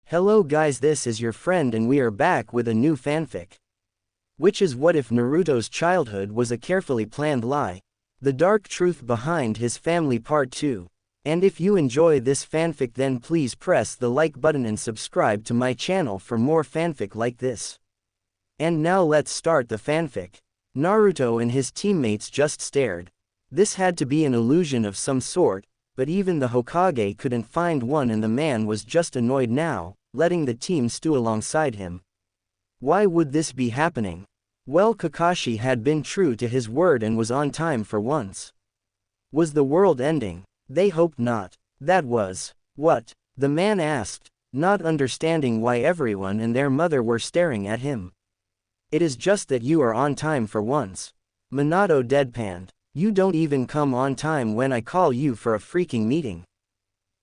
Hello guys, this is your friend and we are back with a new fanfic. Which is what if Naruto's childhood was a carefully planned lie? The dark truth behind his family part 2. And if you enjoy this fanfic then please press the like button and subscribe to my channel for more fanfic like this. And now let's start the fanfic. Naruto and his teammates just stared. This had to be an illusion of some sort, but even the Hokage couldn't find one and the man was just annoyed now, letting the team stew alongside him. Why would this be happening? Well, Kakashi had been true to his word and was on time for once. Was the world ending? They hoped not. That was what? The man asked, not understanding why everyone and their mother were staring at him. It is just that you are on time for once. Minato deadpanned. You don't even come on time when I call you for a freaking meeting.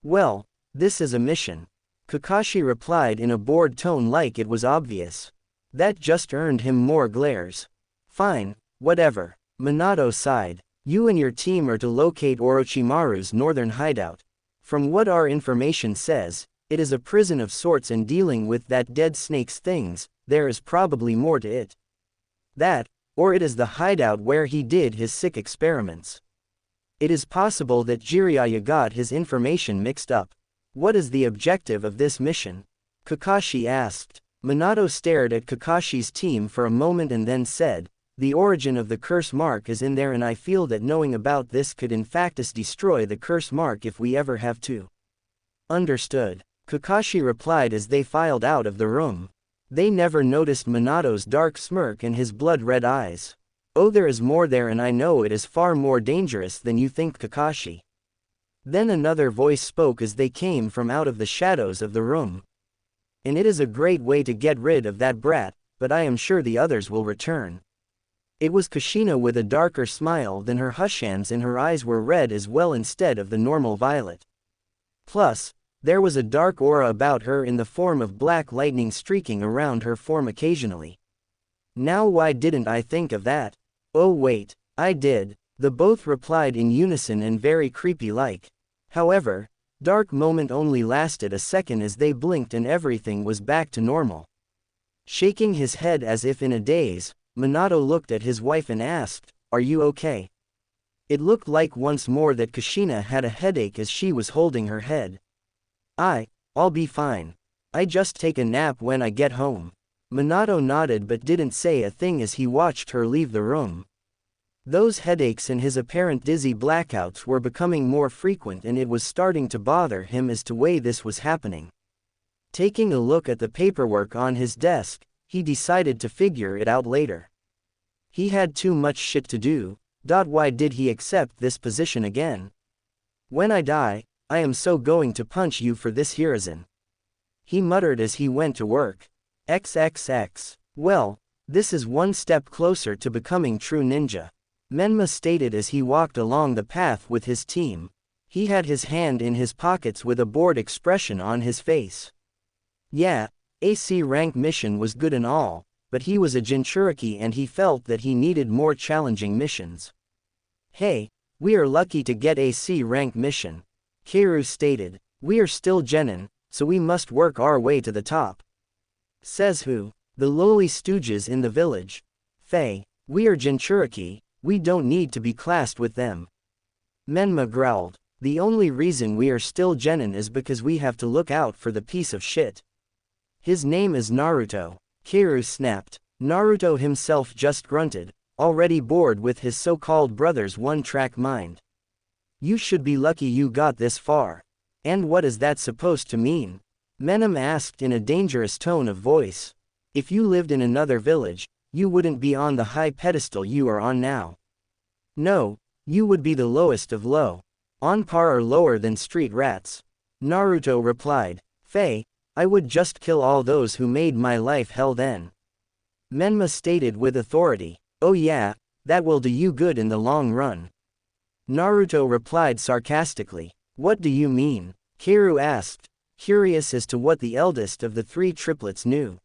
Well, this is a mission. Kakashi replied in a bored tone like it was obvious. That just earned him more glares. Fine, whatever. Minato sighed. You and your team are to locate Orochimaru's northern hideout. From what our information says, it is a prison of sorts and dealing with that dead snake's things, there is probably more to it. That, or it is the hideout where he did his sick experiments. It is possible that Jiraiya got his information mixed up. What is the objective of this mission? Kakashi asked. Minato stared at Kakashi's team for a moment and then said, the origin of the curse mark is in there and I feel that knowing about this could in fact destroy the curse mark if we ever have to. Understood. Kakashi replied as they filed out of the room. They never noticed Minato's dark smirk and his blood-red eyes. Oh, there is more there and I know it is far more dangerous than you think, Kakashi. Then another voice spoke as they came from out of the shadows of the room. And it is a great way to get rid of that brat, but I am sure the others will return. It was Kushina with a darker smile than her Hushans and her eyes were red as well instead of the normal violet. Plus, there was a dark aura about her in the form of black lightning streaking around her form occasionally. Now why didn't I think of that? Oh wait, I did, the both replied in unison and very creepy-like. However, dark moment only lasted a second as they blinked and everything was back to normal. Shaking his head as if in a daze, Minato looked at his wife and asked, "Are you okay?" It looked like once more that Kushina had a headache as she was holding her head. I'll be fine. I just take a nap when I get home. Minato nodded but didn't say a thing as he watched her leave the room. Those headaches and his apparent dizzy blackouts were becoming more frequent and it was starting to bother him as to why this was happening. Taking a look at the paperwork on his desk, he decided to figure it out later. He had too much shit to do. Why did he accept this position again? When I die, I am so going to punch you for this Hiruzen. He muttered as he went to work. XXX. Well, this is one step closer to becoming true ninja. Menma stated as he walked along the path with his team. He had his hand in his pockets with a bored expression on his face. Yeah, AC rank mission was good and all, but he was a Jinchuriki and he felt that he needed more challenging missions. Hey, we are lucky to get AC rank mission. Keiru stated. We are still genin, so we must work our way to the top. Says who? The lowly stooges in the village. Faye, we are Jinchuriki. We don't need to be classed with them. Menma growled. The only reason we are still genin is because we have to look out for the piece of shit. His name is Naruto. Keiru snapped. Naruto himself just grunted, already bored with his so-called brother's one-track mind. You should be lucky you got this far. And what is that supposed to mean? Menem asked in a dangerous tone of voice. If you lived in another village, you wouldn't be on the high pedestal you are on now. No, you would be the lowest of low. On par or lower than street rats. Naruto replied. Faye, I would just kill all those who made my life hell then. Menma stated with authority. Oh yeah, that will do you good in the long run. Naruto replied sarcastically. What do you mean? Keiru asked, curious as to what the eldest of the three triplets knew.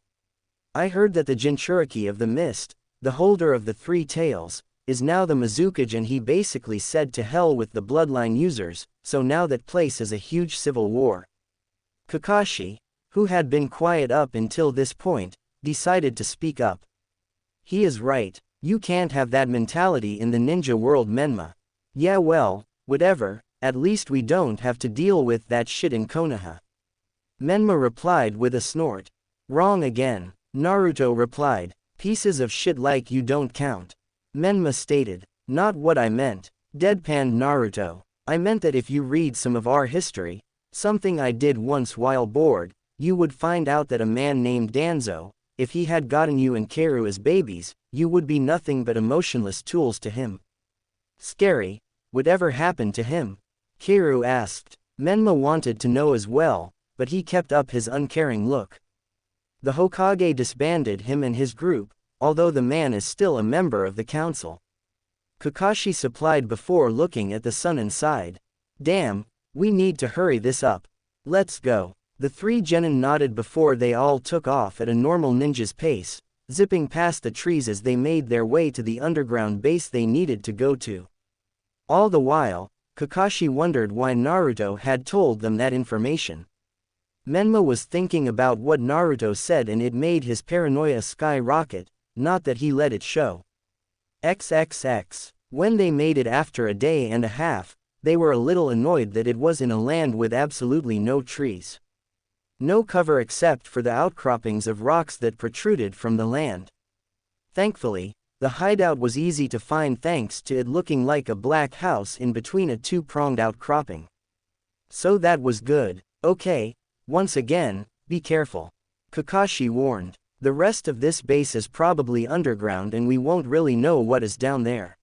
I heard that the Jinchuriki of the Mist, the holder of the three tails, is now the Mizukage and he basically said to hell with the bloodline users, so now that place is a huge civil war. Kakashi, who had been quiet up until this point, decided to speak up. He is right. You can't have that mentality in the ninja world, Menma. Yeah, well, whatever, at least we don't have to deal with that shit in Konoha. Menma replied with a snort. Wrong again. Naruto replied. Pieces of shit like you don't count. Menma stated. Not what I meant. Deadpanned Naruto. I meant that if you read some of our history, something I did once while bored, you would find out that a man named Danzo, if he had gotten you and Kaoru as babies, you would be nothing but emotionless tools to him. Scary. Whatever happened to him? Kaoru asked. Menma wanted to know as well, but he kept up his uncaring look. The Hokage disbanded him and his group, although the man is still a member of the council. Kakashi supplied before looking at the sun and sighed. Damn, we need to hurry this up. Let's go. The three genin nodded before they all took off at a normal ninja's pace, zipping past the trees as they made their way to the underground base they needed to go to. All the while, Kakashi wondered why Naruto had told them that information. Menma was thinking about what Naruto said and it made his paranoia skyrocket, not that he let it show. XXX. When they made it after a day and a half, they were a little annoyed that it was in a land with absolutely no trees. No cover except for the outcroppings of rocks that protruded from the land. Thankfully, the hideout was easy to find thanks to it looking like a black house in between a two-pronged outcropping. So that was good. Okay, once again, be careful. Kakashi warned. The rest of this base is probably underground and we won't really know what is down there.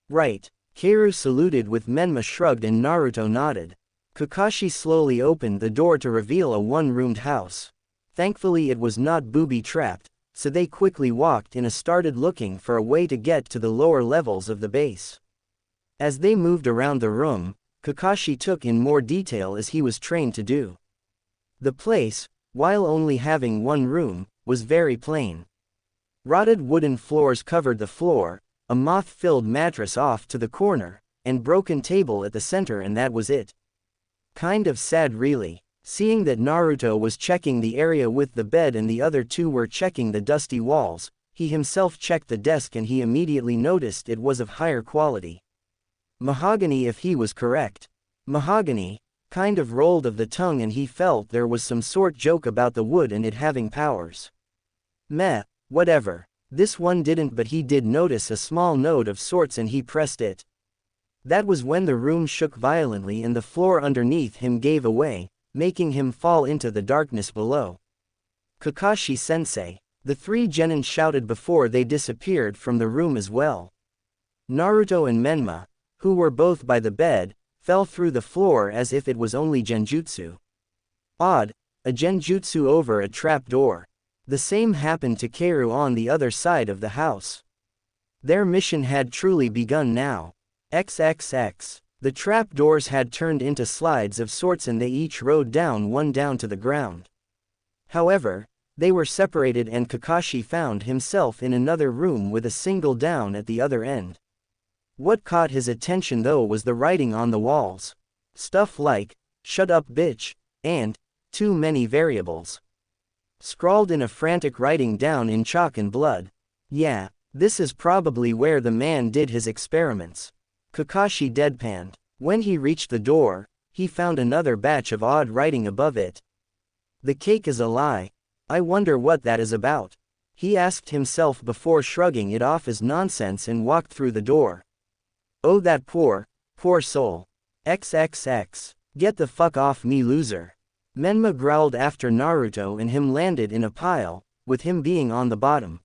Right. Kaoru saluted with Menma shrugged and Naruto nodded. Kakashi slowly opened the door to reveal a one-roomed house. Thankfully it was not booby-trapped, so they quickly walked in and started looking for a way to get to the lower levels of the base. As they moved around the room, Kakashi took in more detail as he was trained to do. The place, while only having one room, was very plain. Rotted wooden floors covered the floor, a moth-filled mattress off to the corner, and broken table at the center, and that was it. Kind of sad really. Seeing that Naruto was checking the area with the bed and the other two were checking the dusty walls, he himself checked the desk and he immediately noticed it was of higher quality. Mahogany if he was correct. Mahogany, kind of rolled of the tongue and he felt there was some sort joke about the wood and it having powers. Meh, whatever. This one didn't, but he did notice a small note of sorts and he pressed it. That was when the room shook violently and the floor underneath him gave away, making him fall into the darkness below. Kakashi-sensei. The three genin shouted before they disappeared from the room as well. Naruto and Menma, who were both by the bed, fell through the floor as if it was only genjutsu. Odd, a genjutsu over a trap door. The same happened to Kaoru on the other side of the house. Their mission had truly begun now. XXX. The trap doors had turned into slides of sorts and they each rode down one down to the ground. However, they were separated and Kakashi found himself in another room with a single down at the other end. What caught his attention though was the writing on the walls. Stuff like, "Shut up bitch," and, "Too many variables." Scrawled in a frantic writing down in chalk and blood. Yeah, this is probably where the man did his experiments. Kakashi deadpanned. When he reached the door, he found another batch of odd writing above it. The cake is a lie. I wonder what that is about. He asked himself before shrugging it off as nonsense and walked through the door. Oh that poor soul. XXX. Get the fuck off me loser. Menma growled after Naruto and him landed in a pile, with him being on the bottom.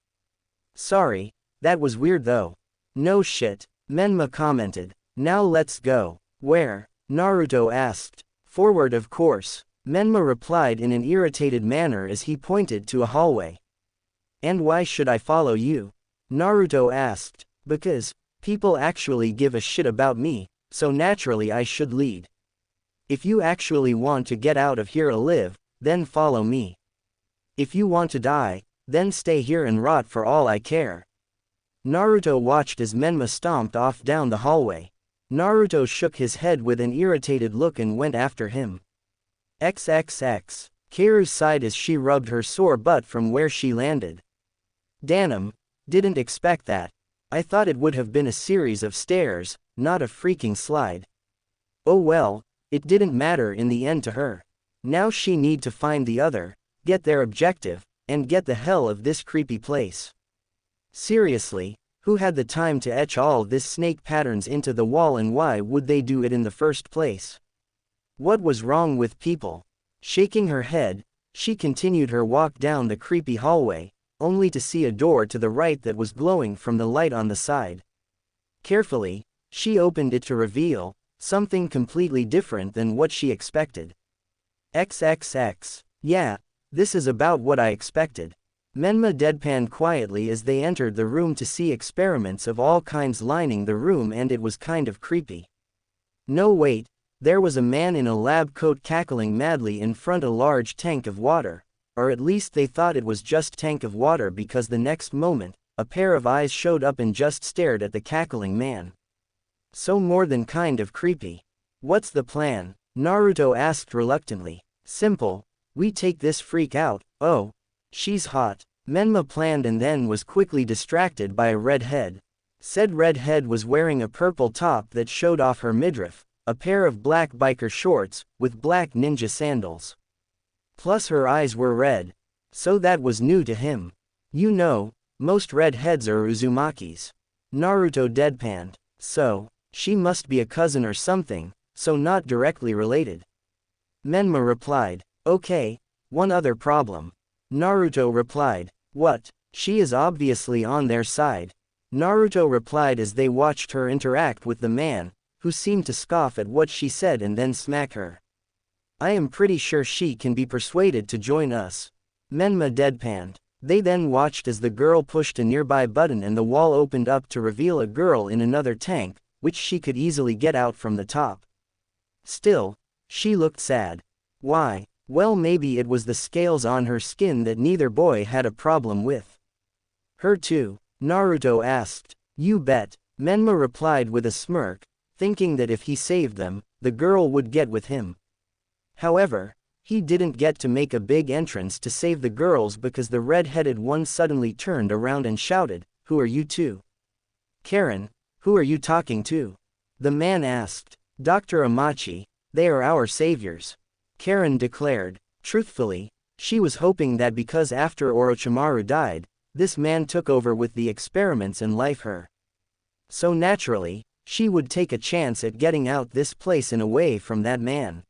Sorry, that was weird though. No shit, Menma commented. Now let's go. Where? Naruto asked. Forward of course. Menma replied in an irritated manner as he pointed to a hallway. And why should I follow you? Naruto asked. Because, people actually give a shit about me, so naturally I should lead. If you actually want to get out of here alive, then follow me. If you want to die, then stay here and rot for all I care. Naruto watched as Menma stomped off down the hallway. Naruto shook his head with an irritated look and went after him. XXX. Kaoru sighed as she rubbed her sore butt from where she landed. Damn, didn't expect that. I thought it would have been a series of stairs, not a freaking slide. Oh well, it didn't matter in the end to her. Now she need to find the other, get their objective, and get the hell of this creepy place. Seriously, who had the time to etch all this snake patterns into the wall, and why would they do it in the first place? What was wrong with people? Shaking her head, she continued her walk down the creepy hallway, only to see a door to the right that was glowing from the light on the side. Carefully, she opened it to reveal something completely different than what she expected. XXX. Yeah, this is about what I expected. Menma deadpanned quietly as they entered the room to see experiments of all kinds lining the room, and it was kind of creepy. No wait, there was a man in a lab coat cackling madly in front of a large tank of water, or at least they thought it was just tank of water, because the next moment, a pair of eyes showed up and just stared at the cackling man. So more than kind of creepy. What's the plan? Naruto asked reluctantly. Simple, we take this freak out. Oh, she's hot. Menma planned and then was quickly distracted by a redhead. Said redhead was wearing a purple top that showed off her midriff, a pair of black biker shorts, with black ninja sandals. Plus her eyes were red. So that was new to him. You know, most redheads are Uzumakis. Naruto deadpanned. So, she must be a cousin or something, so not directly related. Menma replied. Okay, one other problem. Naruto replied. What? She is obviously on their side. Naruto replied as they watched her interact with the man, who seemed to scoff at what she said and then smack her. I am pretty sure she can be persuaded to join us. Menma deadpanned. They then watched as the girl pushed a nearby button and the wall opened up to reveal a girl in another tank, which she could easily get out from the top. Still, she looked sad. Why? Well, maybe it was the scales on her skin that neither boy had a problem with. Her too? Naruto asked. You bet. Menma replied with a smirk, thinking that if he saved them, the girl would get with him. However, he didn't get to make a big entrance to save the girls because the red-headed one suddenly turned around and shouted, Who are you two? Karen, who are you talking to? The man asked. Dr. Amachi, they are our saviors. Karen declared. Truthfully, she was hoping that because after Orochimaru died, this man took over with the experiments and life her. So naturally, she would take a chance at getting out this place and away from that man.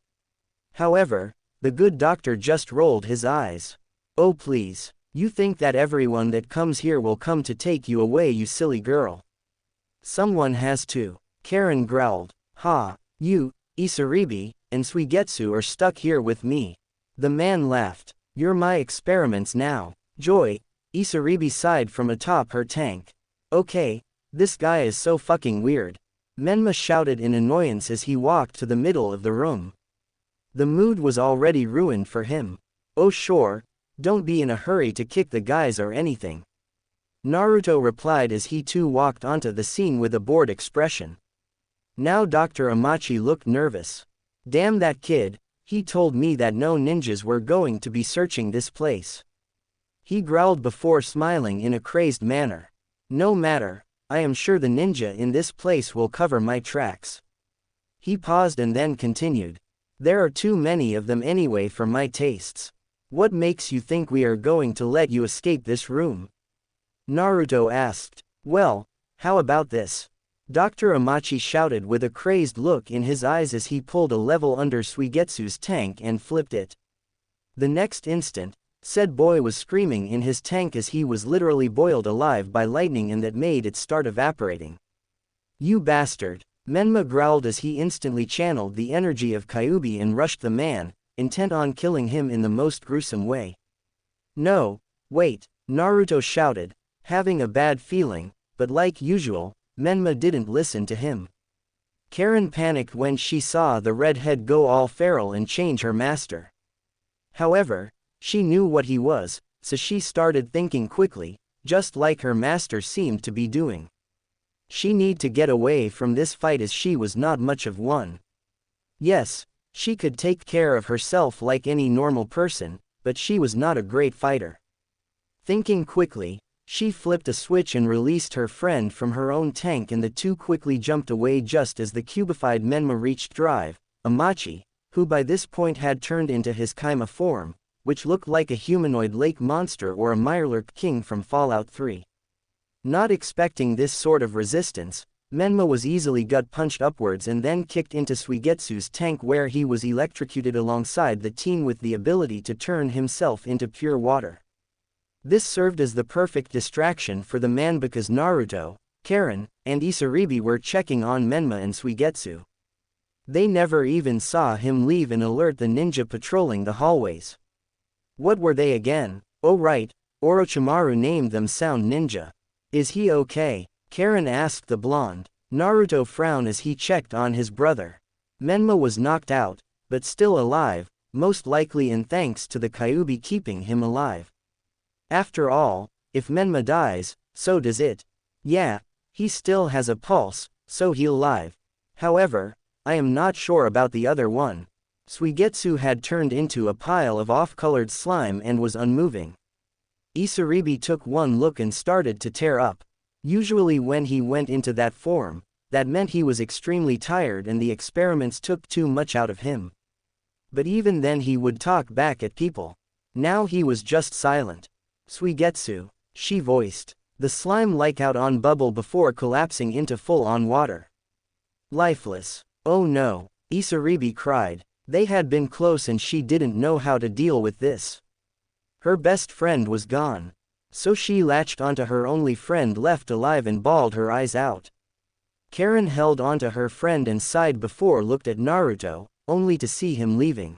However, the good doctor just rolled his eyes. Oh please, you think that everyone that comes here will come to take you away, you silly girl. Someone has to. Karen growled. Ha, you, Isaribi, and Suigetsu are stuck here with me. The man laughed. You're my experiments now. Joy, Isaribi sighed from atop her tank. Okay, this guy is so fucking weird. Menma shouted in annoyance as he walked to the middle of the room. The mood was already ruined for him. Oh sure, don't be in a hurry to kick the guys or anything. Naruto replied as he too walked onto the scene with a bored expression. Now Dr. Amachi looked nervous. Damn that kid, he told me that no ninjas were going to be searching this place. He growled before smiling in a crazed manner. No matter, I am sure the ninja in this place will cover my tracks. He paused and then continued. There are too many of them anyway for my tastes. What makes you think we are going to let you escape this room? Naruto asked. Well, how about this? Dr. Amachi shouted with a crazed look in his eyes as he pulled a level under Suigetsu's tank and flipped it. The next instant, said boy was screaming in his tank as he was literally boiled alive by lightning and that made it start evaporating. You bastard! Menma growled as he instantly channeled the energy of Kyuubi and rushed the man, intent on killing him in the most gruesome way. No, wait, Naruto shouted, having a bad feeling, but like usual, Menma didn't listen to him. Karen panicked when she saw the redhead go all feral and change her master. However, she knew what he was, so she started thinking quickly, just like her master seemed to be doing. She need to get away from this fight as she was not much of one. Yes, She could take care of herself like any normal person, but she was not a great fighter. Thinking quickly, she flipped a switch and released her friend from her own tank, and the two quickly jumped away just as the cubified Menma reached Drive, Amachi, who by this point had turned into his Kaima form, which looked like a humanoid lake monster or a Mirelurk king from Fallout 3. Not expecting this sort of resistance, Menma was easily gut-punched upwards and then kicked into Suigetsu's tank, where he was electrocuted alongside the teen with the ability to turn himself into pure water. This served as the perfect distraction for the man because Naruto, Karen, and Isaribi were checking on Menma and Suigetsu. They never even saw him leave and alert the ninja patrolling the hallways. What were they again? Oh right, Orochimaru named them Sound Ninja. Is he okay? Karen asked the blonde. Naruto frowned as he checked on his brother. Menma was knocked out, but still alive, most likely in thanks to the Kyuubi keeping him alive. After all, if Menma dies, so does it. Yeah, he still has a pulse, so he'll live. However, I am not sure about the other one. Suigetsu had turned into a pile of off-colored slime and was unmoving. Isaribi took one look and started to tear up. Usually when he went into that form, that meant he was extremely tired and the experiments took too much out of him. But even then he would talk back at people. Now he was just silent. Suigetsu, she voiced. The slime leaked out on bubble before collapsing into full-on water. Lifeless. Oh no, Isaribi cried. They had been close and she didn't know how to deal with this. Her best friend was gone. So she latched onto her only friend left alive and bawled her eyes out. Karen held onto her friend and sighed before looked at Naruto, only to see him leaving.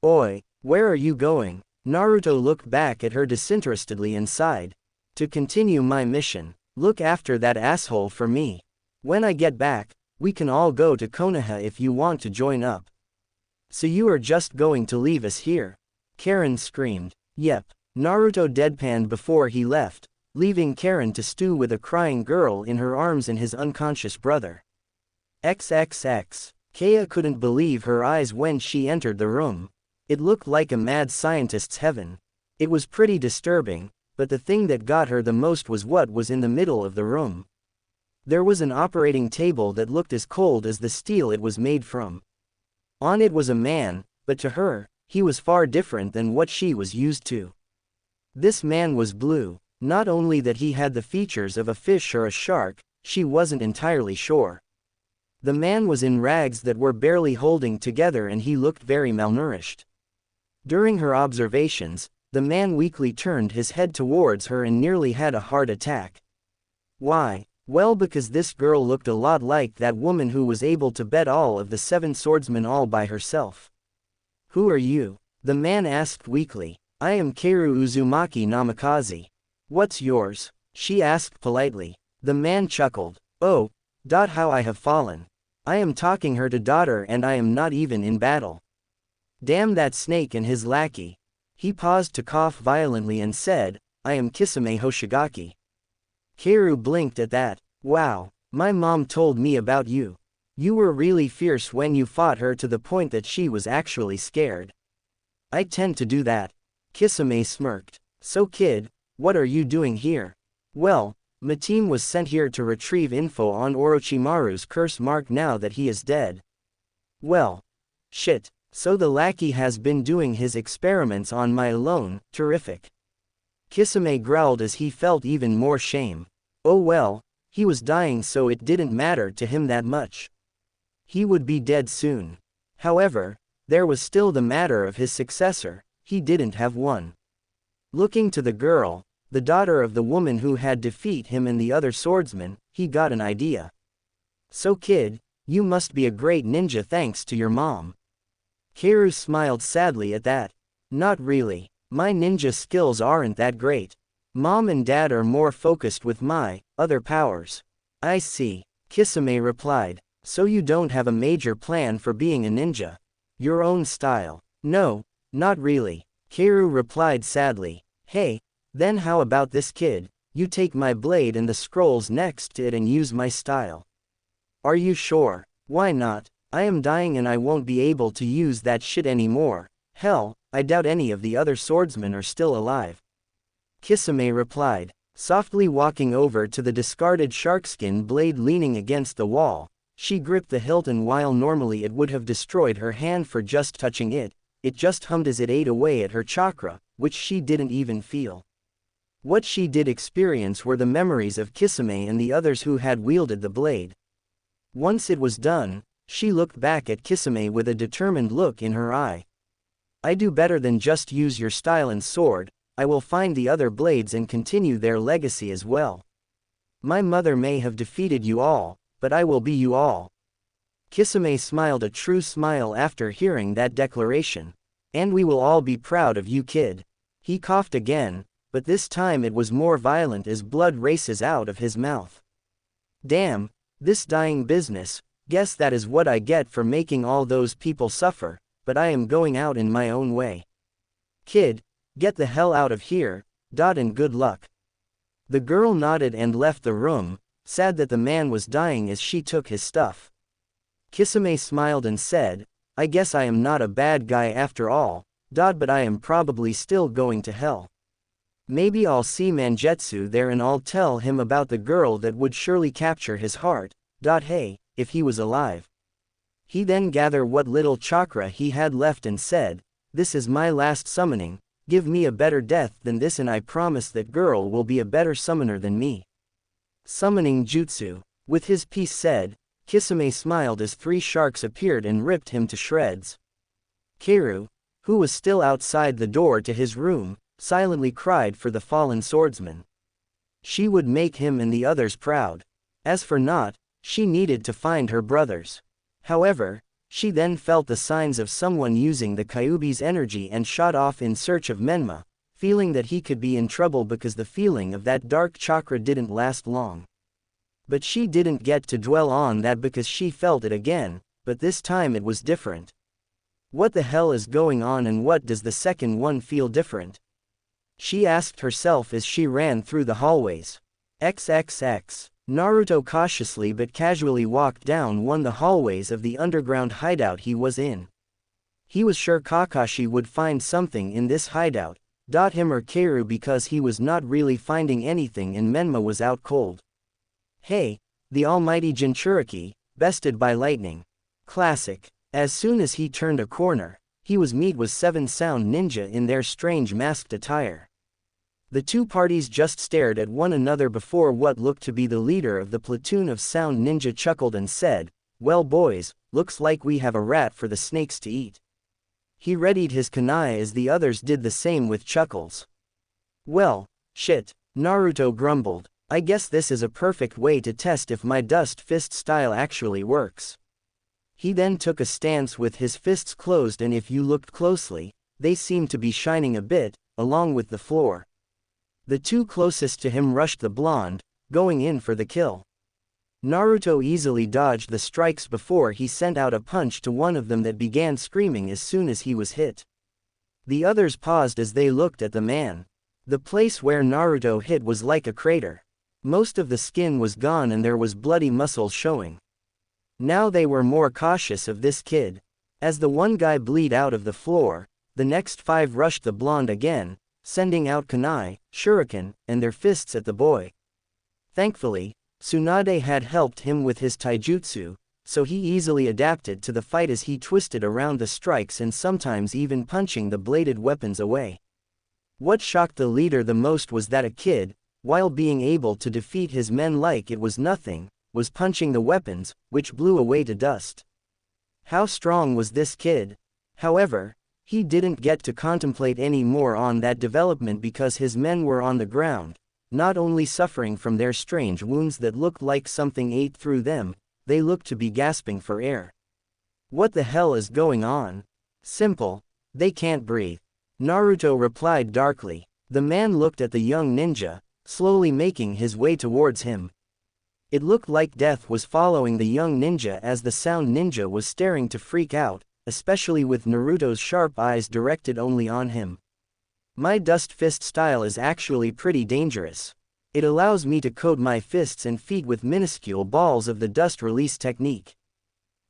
Oi, where are you going? Naruto looked back at her disinterestedly and sighed. To continue my mission. Look after that asshole for me. When I get back, we can all go to Konoha if you want to join up. So you are just going to leave us here? Karen screamed. Yep. Naruto deadpanned before he left, leaving Karen to stew with a crying girl in her arms and his unconscious brother. XXX. Kaya couldn't believe her eyes when she entered the room. It looked like a mad scientist's heaven. It was pretty disturbing, but the thing that got her the most was what was in the middle of the room. There was an operating table that looked as cold as the steel it was made from. On it was a man, but to her, he was far different than what she was used to. This man was blue. Not only that he had the features of a fish or a shark, she wasn't entirely sure. The man was in rags that were barely holding together and he looked very malnourished. During her observations, the man weakly turned his head towards her and nearly had a heart attack. Why? Well, because this girl looked a lot like that woman who was able to bet all of the 7 swordsmen all by herself. Who are you? The man asked weakly. I am Keiru Uzumaki Namikaze. What's yours? She asked politely. The man chuckled. Oh, how I have fallen. I am talking her to daughter and I am not even in battle. Damn that snake and his lackey. He paused to cough violently and said, I am Kisame Hoshigaki. Keiru blinked at that. Wow, my mom told me about you. You were really fierce when you fought her to the point that she was actually scared. I tend to do that. Kisame smirked. So kid, what are you doing here? Well, my team was sent here to retrieve info on Orochimaru's curse mark now that he is dead. Well. Shit, so the lackey has been doing his experiments on my alone, terrific. Kisame growled as he felt even more shame. Oh well, he was dying so it didn't matter to him that much. He would be dead soon. However, there was still the matter of his successor. He didn't have one. Looking to the girl, the daughter of the woman who had defeated him and the other swordsman, he got an idea. So kid, you must be a great ninja thanks to your mom. Keiru smiled sadly at that. Not really. My ninja skills aren't that great. Mom and dad are more focused with my other powers. I see. Kisame replied. So you don't have a major plan for being a ninja? Your own style? No. Not really, Keiru replied sadly. Hey, then how about this kid? You take my blade and the scrolls next to it and use my style. Are you sure? Why not? I am dying and I won't be able to use that shit anymore. Hell, I doubt any of the other swordsmen are still alive. Kisame replied, softly walking over to the discarded sharkskin blade leaning against the wall. She gripped the hilt, and while normally it would have destroyed her hand for just touching it, it just hummed as it ate away at her chakra, which she didn't even feel. What she did experience were the memories of Kisame and the others who had wielded the blade. Once it was done, she looked back at Kisame with a determined look in her eye. I do better than just use your style and sword. I will find the other blades and continue their legacy as well. My mother may have defeated you all, but I will be you all. Kisame smiled a true smile after hearing that declaration. And we will all be proud of you, kid. He coughed again, but this time it was more violent as blood races out of his mouth. Damn, this dying business, guess that is what I get for making all those people suffer, but I am going out in my own way. Kid, get the hell out of here, and good luck. The girl nodded and left the room, sad that the man was dying as she took his stuff. Kisame smiled and said, I guess I am not a bad guy after all, but I am probably still going to hell. Maybe I'll see Mangetsu there and I'll tell him about the girl that would surely capture his heart, hey, if he was alive. He then gathered what little chakra he had left and said, this is my last summoning, give me a better death than this and I promise that girl will be a better summoner than me. Summoning jutsu. With his piece said, Kisame smiled as 3 sharks appeared and ripped him to shreds. Keiru, who was still outside the door to his room, silently cried for the fallen swordsman. She would make him and the others proud. As for Not, she needed to find her brothers. However, she then felt the signs of someone using the Kyuubi's energy and shot off in search of Menma, feeling that he could be in trouble because the feeling of that dark chakra didn't last long. But she didn't get to dwell on that because she felt it again, but this time it was different. What the hell is going on and what does the second one feel different? She asked herself as she ran through the hallways. XXX. Naruto cautiously but casually walked down one of the hallways of the underground hideout he was in. He was sure Kakashi would find something in this hideout, him or Keiru, because he was not really finding anything and Menma was out cold. Hey, the almighty Jinchuriki, bested by lightning. Classic. As soon as he turned a corner, he was met with 7 sound ninja in their strange masked attire. The 2 parties just stared at one another before what looked to be the leader of the platoon of sound ninja chuckled and said, well boys, looks like we have a rat for the snakes to eat. He readied his kunai as the others did the same with chuckles. Well, shit, Naruto grumbled, I guess this is a perfect way to test if my dust fist style actually works. He then took a stance with his fists closed and if you looked closely, they seemed to be shining a bit, along with the floor. The 2 closest to him rushed the blonde, going in for the kill. Naruto easily dodged the strikes before he sent out a punch to one of them that began screaming as soon as he was hit. The others paused as they looked at the man. The place where Naruto hit was like a crater. Most of the skin was gone and there was bloody muscle showing. Now they were more cautious of this kid. As the one guy bleed out of the floor, the next 5 rushed the blonde again, sending out kunai, shuriken, and their fists at the boy. Thankfully, Tsunade had helped him with his taijutsu, so he easily adapted to the fight as he twisted around the strikes and sometimes even punching the bladed weapons away. What shocked the leader the most was that a kid, while being able to defeat his men like it was nothing, was punching the weapons, which blew away to dust. How strong was this kid? However, he didn't get to contemplate any more on that development because his men were on the ground, not only suffering from their strange wounds that looked like something ate through them, they looked to be gasping for air. What the hell is going on? Simple, they can't breathe. Naruto replied darkly. The man looked at the young ninja, slowly making his way towards him. It looked like death was following the young ninja as the sound ninja was staring to freak out, especially with Naruto's sharp eyes directed only on him. My dust fist style is actually pretty dangerous. It allows me to coat my fists and feet with minuscule balls of the dust release technique.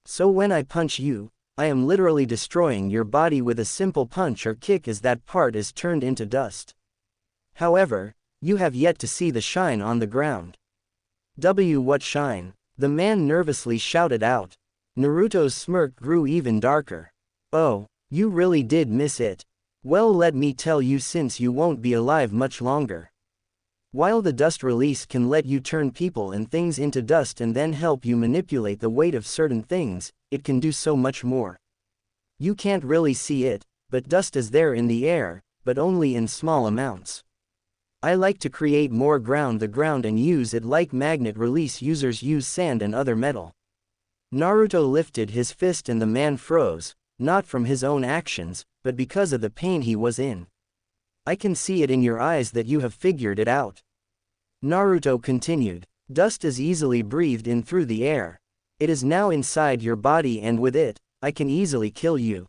So when I punch you, I am literally destroying your body with a simple punch or kick as that part is turned into dust. However, you have yet to see the shine on the ground. What shine? The man nervously shouted out. Naruto's smirk grew even darker. Oh, you really did miss it. Well, let me tell you, since you won't be alive much longer. While the dust release can let you turn people and things into dust and then help you manipulate the weight of certain things, it can do so much more. You can't really see it, but dust is there in the air, but only in small amounts. I like to create more the ground and use it like magnet release. Users use sand and other metal. Naruto lifted his fist and the man froze, not from his own actions, but because of the pain he was in. I can see it in your eyes that you have figured it out. Naruto continued. Dust is easily breathed in through the air. It is now inside your body and with it, I can easily kill you.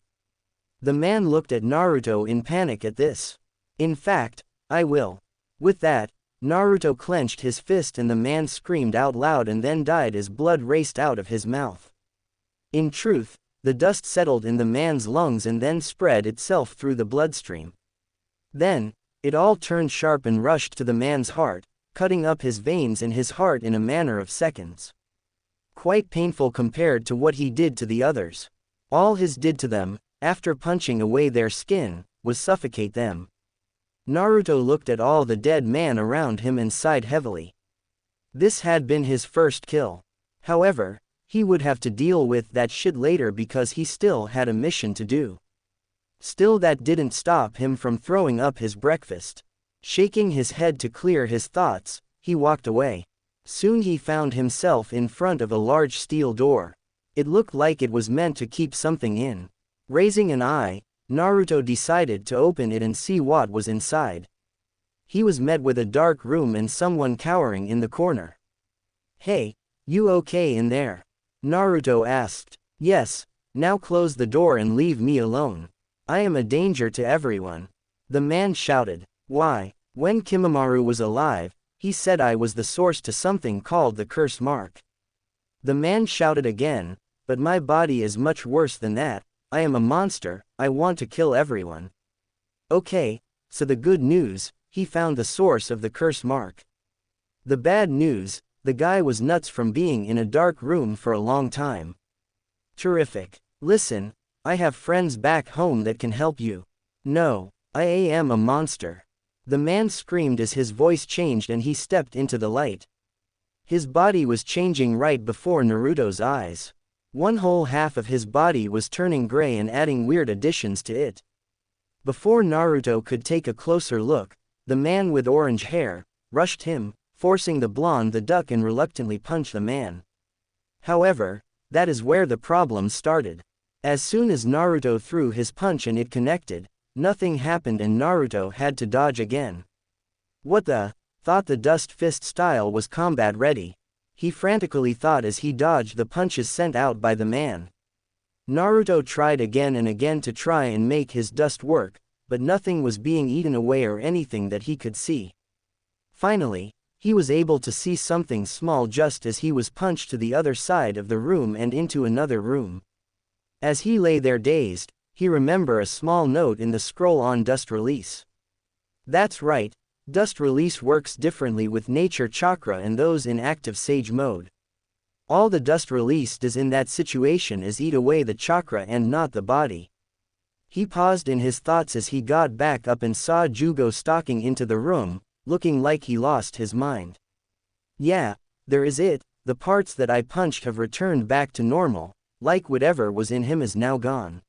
The man looked at Naruto in panic at this. In fact, I will. With that, Naruto clenched his fist and the man screamed out loud and then died as blood raced out of his mouth. In truth, the dust settled in the man's lungs and then spread itself through the bloodstream. Then, it all turned sharp and rushed to the man's heart, cutting up his veins and his heart in a matter of seconds. Quite painful compared to what he did to the others. All his did to them, after punching away their skin, was suffocate them. Naruto looked at all the dead man around him and sighed heavily. This had been his first kill. However, he would have to deal with that shit later because he still had a mission to do. Still, that didn't stop him from throwing up his breakfast. Shaking his head to clear his thoughts, he walked away. Soon he found himself in front of a large steel door. It looked like it was meant to keep something in. Raising an eye, Naruto decided to open it and see what was inside. He was met with a dark room and someone cowering in the corner. Hey, you okay in there? Naruto asked. Yes, now close the door and leave me alone. I am a danger to everyone. The man shouted. Why? When Kimamaru was alive, he said I was the source to something called the curse mark. The man shouted again, but my body is much worse than that. I am a monster, I want to kill everyone. Okay, so the good news, he found the source of the curse mark. The bad news, the guy was nuts from being in a dark room for a long time. Terrific. Listen, I have friends back home that can help you. No, I am a monster. The man screamed as his voice changed and he stepped into the light. His body was changing right before Naruto's eyes. One whole half of his body was turning gray and adding weird additions to it. Before Naruto could take a closer look, the man with orange hair rushed him, forcing the blonde the duck and reluctantly punch the man. However, that is where the problem started. As soon as Naruto threw his punch and it connected, nothing happened and Naruto had to dodge again. What the? Thought the dust fist style was combat ready. He frantically thought as he dodged the punches sent out by the man. Naruto tried again and again to try and make his dust work, but nothing was being eaten away or anything that he could see. Finally, he was able to see something small just as he was punched to the other side of the room and into another room. As he lay there dazed, he remembered a small note in the scroll on dust release. That's right, dust release works differently with nature chakra and those in active sage mode. All the dust release does in that situation is eat away the chakra and not the body. He paused in his thoughts as he got back up and saw Jugo stalking into the room, looking like he lost his mind. Yeah, there is it, the parts that I punched have returned back to normal, like whatever was in him is now gone.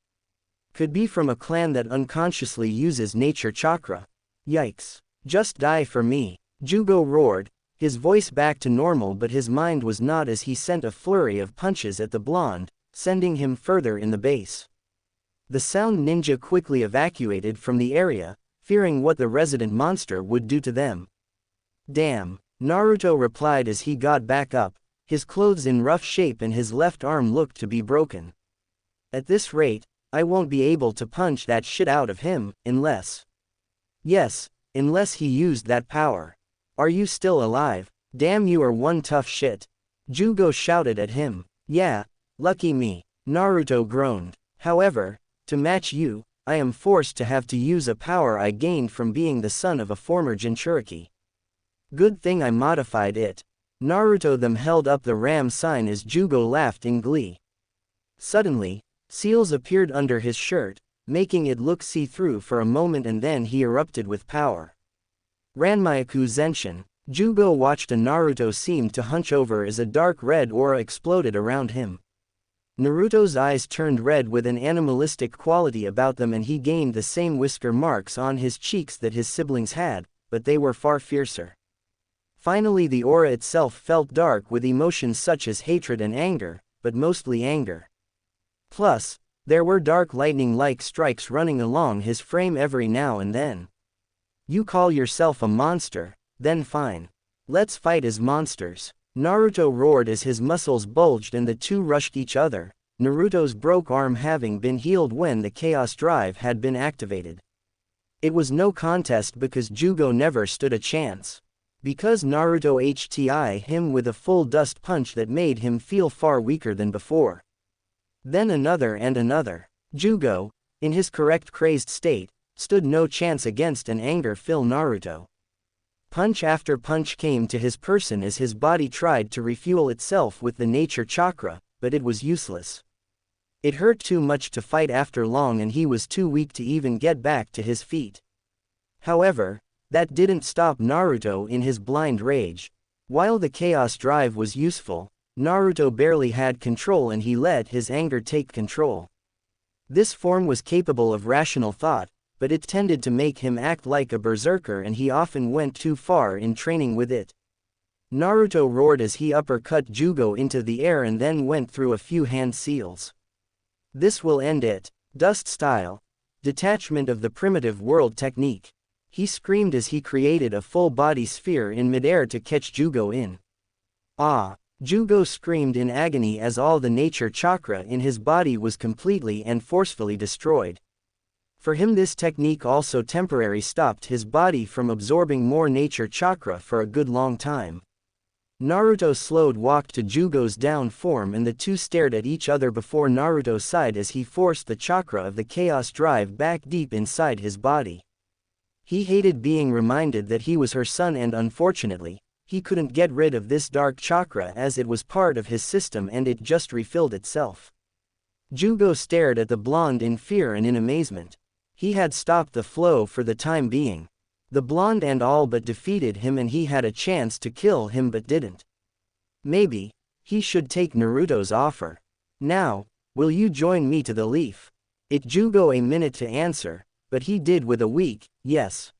Could be from a clan that unconsciously uses nature chakra. Yikes. Just die for me. Jugo roared, his voice back to normal, but his mind was not as he sent a flurry of punches at the blonde, sending him further in the base. The sound ninja quickly evacuated from the area, fearing what the resident monster would do to them. Damn, Naruto replied as he got back up, his clothes in rough shape and his left arm looked to be broken. At this rate, I won't be able to punch that shit out of him, unless... Yes, unless he used that power. Are you still alive? Damn, you are one tough shit. Jugo shouted at him. Yeah, Lucky me. Naruto groaned. However, to match you, I am forced to have to use a power I gained from being the son of a former Jinchuriki. Good thing I modified it. Naruto them held up the ram sign as Jugo laughed in glee. Suddenly, seals appeared under his shirt, making it look see-through for a moment, and then he erupted with power. Ranmyaku Zenshin. Jugo watched, and Naruto seemed to hunch over as a dark red aura exploded around him. Naruto's eyes turned red with an animalistic quality about them, and he gained the same whisker marks on his cheeks that his siblings had, but they were far fiercer. Finally, the aura itself felt dark with emotions such as hatred and anger, but mostly anger. Plus, there were dark lightning-like strikes running along his frame every now and then. You call yourself a monster? Then fine. Let's fight as monsters. Naruto roared as his muscles bulged and the two rushed each other, Naruto's broke arm having been healed when the Chaos Drive had been activated. It was no contest because Jugo never stood a chance. Because Naruto HTI him with a full dust punch that made him feel far weaker than before. Then another and another. Jugo, in his correct crazed state, stood no chance against an anger-filled Naruto. Punch after punch came to his person as his body tried to refuel itself with the nature chakra, but it was useless. It hurt too much to fight after long, and he was too weak to even get back to his feet. However, that didn't stop Naruto in his blind rage. While the Chaos Drive was useful, Naruto barely had control, and he let his anger take control. This form was capable of rational thought, but it tended to make him act like a berserker, and he often went too far in training with it. Naruto roared as he uppercut Jugo into the air and then went through a few hand seals. This will end it. Dust style. Detachment of the primitive world technique. He screamed as he created a full-body sphere in midair to catch Jugo in. Ah! Jugo screamed in agony as all the nature chakra in his body was completely and forcefully destroyed. For him, this technique also temporarily stopped his body from absorbing more nature chakra for a good long time. Naruto slowed walked to Jugo's down form, and the two stared at each other before Naruto sighed as he forced the chakra of the Chaos Drive back deep inside his body. He hated being reminded that he was her son, and unfortunately, he couldn't get rid of this dark chakra as it was part of his system and it just refilled itself. Jugo stared at the blonde in fear and in amazement. He had stopped the flow for the time being. The blonde and all but defeated him, and he had a chance to kill him but didn't. Maybe he should take Naruto's offer. Now, will you join me to the leaf? It Jugo a minute to answer, but he did with a weak yes.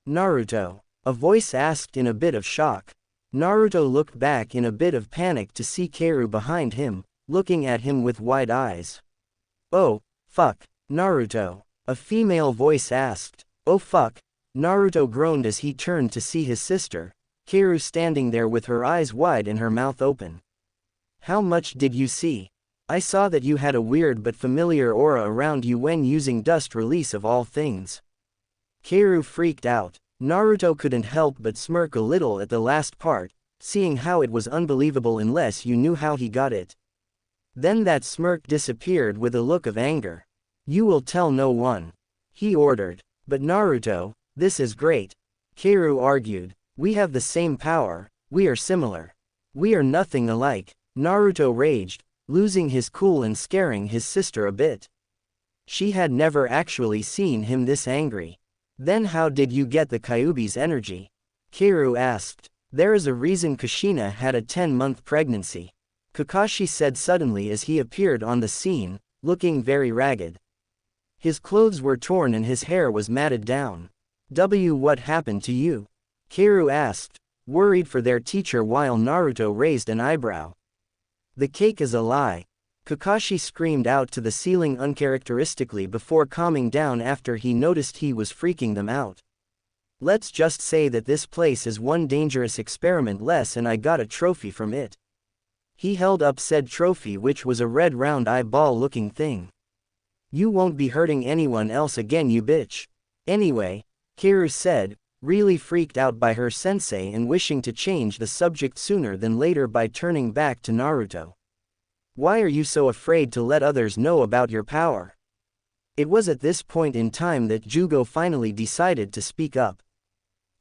Naruto, a voice asked in a bit of shock. Naruto looked back in a bit of panic to see Kaoru behind him, looking at him with wide eyes. Oh, fuck. Naruto, a female voice asked. Oh fuck. Naruto groaned as he turned to see his sister, Kaoru, standing there with her eyes wide and her mouth open. How much did you see? I saw that you had a weird but familiar aura around you when using dust release of all things. Kaoru freaked out. Naruto couldn't help but smirk a little at the last part, seeing how it was unbelievable unless you knew how he got it. Then that smirk disappeared with a look of anger. You will tell no one, he ordered. But Naruto, this is great. Kaoru argued. We have the same power, we are similar. We are nothing alike. Naruto raged, losing his cool and scaring his sister a bit. She had never actually seen him this angry. Then how did you get the Kyuubi's energy? Kaoru asked. There is a reason Kushina had a 10-month pregnancy, Kakashi said suddenly as he appeared on the scene, looking very ragged. His clothes were torn and his hair was matted down. What happened to you? Kaoru asked, worried for their teacher while Naruto raised an eyebrow. The cake is a lie. Kakashi screamed out to the ceiling uncharacteristically before calming down after he noticed he was freaking them out. Let's just say that this place is one dangerous experiment less and I got a trophy from it. He held up said trophy, which was a red round eyeball looking thing. You won't be hurting anyone else again, you bitch. Anyway, Kaoru said, really freaked out by her sensei and wishing to change the subject sooner than later by turning back to Naruto. Why are you so afraid to let others know about your power? It was at this point in time that Jugo finally decided to speak up.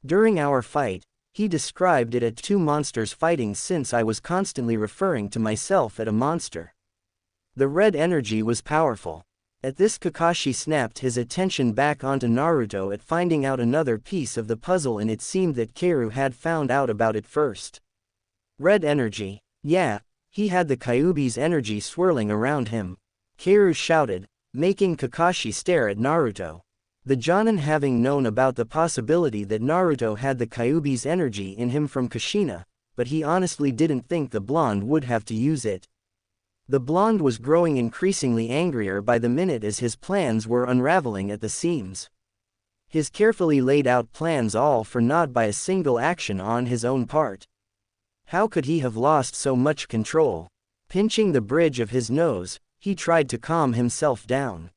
During our fight, he described it as two monsters fighting since I was constantly referring to myself as a monster. The red energy was powerful. At this, Kakashi snapped his attention back onto Naruto at finding out another piece of the puzzle, and it seemed that Kaoru had found out about it first. Red energy. Yeah, he had the Kyuubi's energy swirling around him. Kaoru shouted, making Kakashi stare at Naruto. The Jonin, having known about the possibility that Naruto had the Kyuubi's energy in him from Kushina, but he honestly didn't think the blonde would have to use it. The blonde was growing increasingly angrier by the minute as his plans were unraveling at the seams. His carefully laid out plans all for naught by a single action on his own part. How could he have lost so much control? Pinching the bridge of his nose, he tried to calm himself down.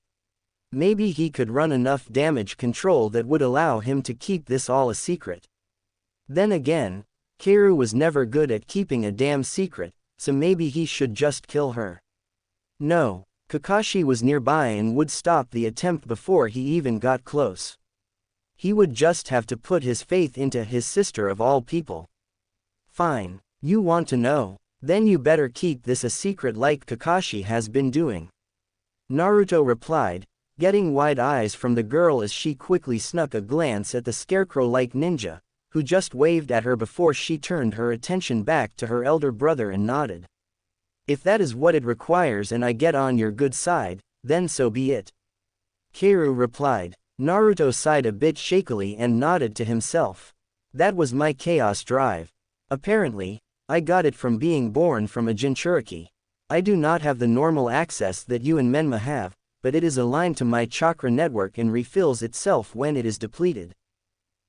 Maybe he could run enough damage control that would allow him to keep this all a secret. Then again, Kaoru was never good at keeping a damn secret, so maybe he should just kill her. No, Kakashi was nearby and would stop the attempt before he even got close. He would just have to put his faith into his sister of all people. Fine, you want to know? Then you better keep this a secret like Kakashi has been doing. Naruto replied, getting wide eyes from the girl as she quickly snuck a glance at the scarecrow-like ninja, who just waved at her before she turned her attention back to her elder brother and nodded. If that is what it requires and I get on your good side, then so be it. Kaoru replied. Naruto sighed a bit shakily and nodded to himself. That was my chaos drive. Apparently, I got it from being born from a Jinchuriki. I do not have the normal access that you and Menma have, but it is aligned to my chakra network and refills itself when it is depleted.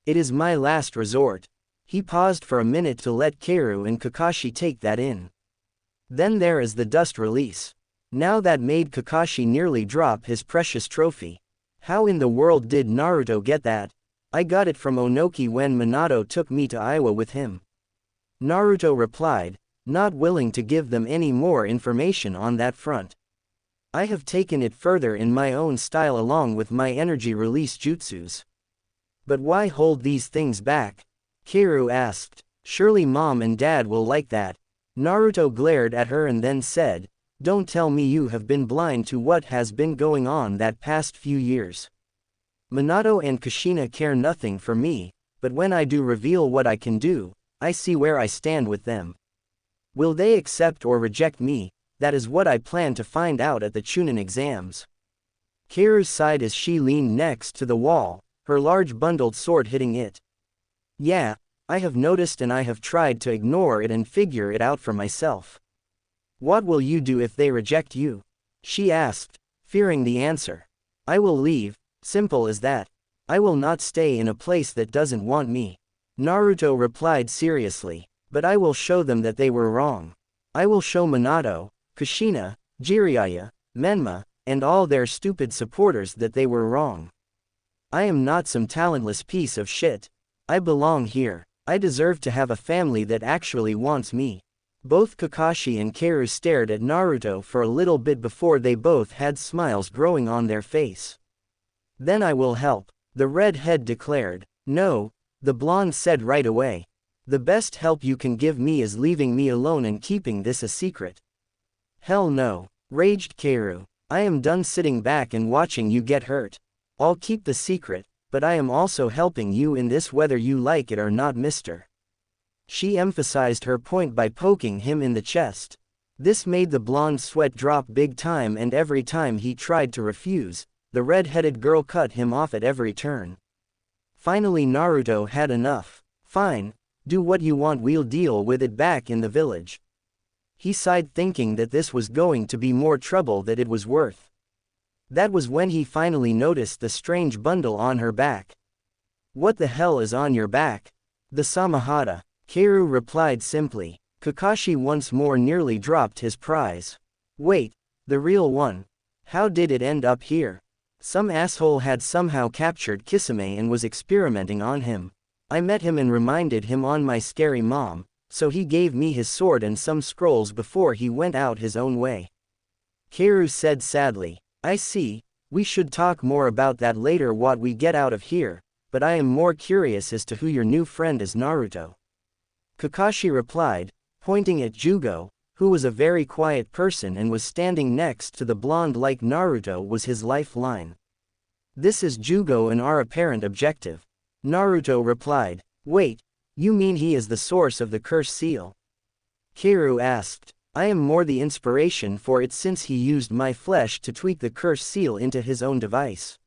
It is my last resort. He paused for a minute to let Kaoru and Kakashi take that in. Then there is the dust release. Now that made Kakashi nearly drop his precious trophy. How in the world did Naruto get that? I got it from Onoki when Minato took me to Iowa with him. Naruto replied, not willing to give them any more information on that front. I have taken it further in my own style along with my energy release jutsus. But why hold these things back? Kaoru asked. Surely mom and dad will like that. Naruto glared at her and then said, don't tell me you have been blind to what has been going on that past few years. Minato and Kushina care nothing for me, but when I do reveal what I can do, I see where I stand with them. Will they accept or reject me? That is what I plan to find out at the Chunin exams. Kaoru sighed as she leaned next to the wall, her large bundled sword hitting it. Yeah, I have noticed and I have tried to ignore it and figure it out for myself. What will you do if they reject you? She asked, fearing the answer. I will leave, simple as that. I will not stay in a place that doesn't want me. Naruto replied seriously, but I will show them that they were wrong. I will show Minato, Kushina, Jiraiya, Menma, and all their stupid supporters that they were wrong. I am not some talentless piece of shit. I belong here. I deserve to have a family that actually wants me. Both Kakashi and Kaoru stared at Naruto for a little bit before they both had smiles growing on their face. Then I will help, the redhead declared. No, the blonde said right away. The best help you can give me is leaving me alone and keeping this a secret. Hell no, raged Kaoru. I am done sitting back and watching you get hurt. I'll keep the secret, but I am also helping you in this whether you like it or not, mister. She emphasized her point by poking him in the chest. This made the blonde sweat drop big time, and every time he tried to refuse, the red-headed girl cut him off at every turn. Finally Naruto had enough. Fine, do what you want, we'll deal with it back in the village. He sighed, thinking that this was going to be more trouble than it was worth. That was when he finally noticed the strange bundle on her back. What the hell is on your back? The Samahata. Kaoru replied simply. Kakashi once more nearly dropped his prize. Wait, the real one. How did it end up here? Some asshole had somehow captured Kisame and was experimenting on him. I met him and reminded him on my scary mom, so he gave me his sword and some scrolls before he went out his own way. Kaoru said sadly. I see, we should talk more about that later what we get out of here, but I am more curious as to who your new friend is. Naruto. Kakashi replied, pointing at Jugo, who was a very quiet person and was standing next to the blonde like Naruto was his lifeline. This is Jugo and our apparent objective. Naruto replied. Wait, you mean he is the source of the curse seal? Kaoru asked. I am more the inspiration for it since he used my flesh to tweak the curse seal into his own device.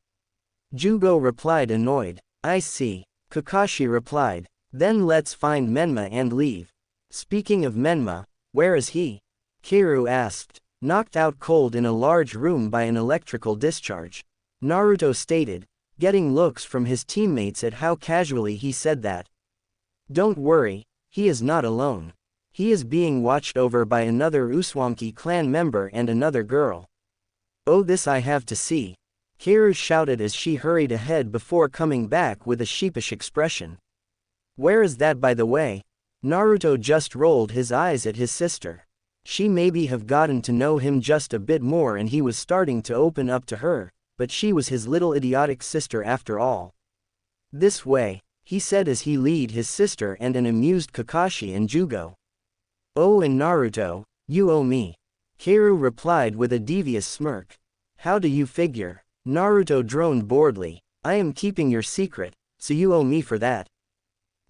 Jugo replied annoyed. I see. Kakashi replied. Then let's find Menma and leave. Speaking of Menma, where is he? Kaoru asked. Knocked out cold in a large room by an electrical discharge. Naruto stated, getting looks from his teammates at how casually he said that. Don't worry, he is not alone. He is being watched over by another Uzumaki clan member and another girl. Oh, this I have to see. Kaoru shouted as she hurried ahead before coming back with a sheepish expression. Where is that, by the way? Naruto just rolled his eyes at his sister. She maybe have gotten to know him just a bit more and he was starting to open up to her, but she was his little idiotic sister after all. This way, he said as he led his sister and an amused Kakashi and Jugo. Oh, and Naruto, you owe me. Kaoru replied with a devious smirk. How do you figure? Naruto droned boredly. I am keeping your secret, so you owe me for that.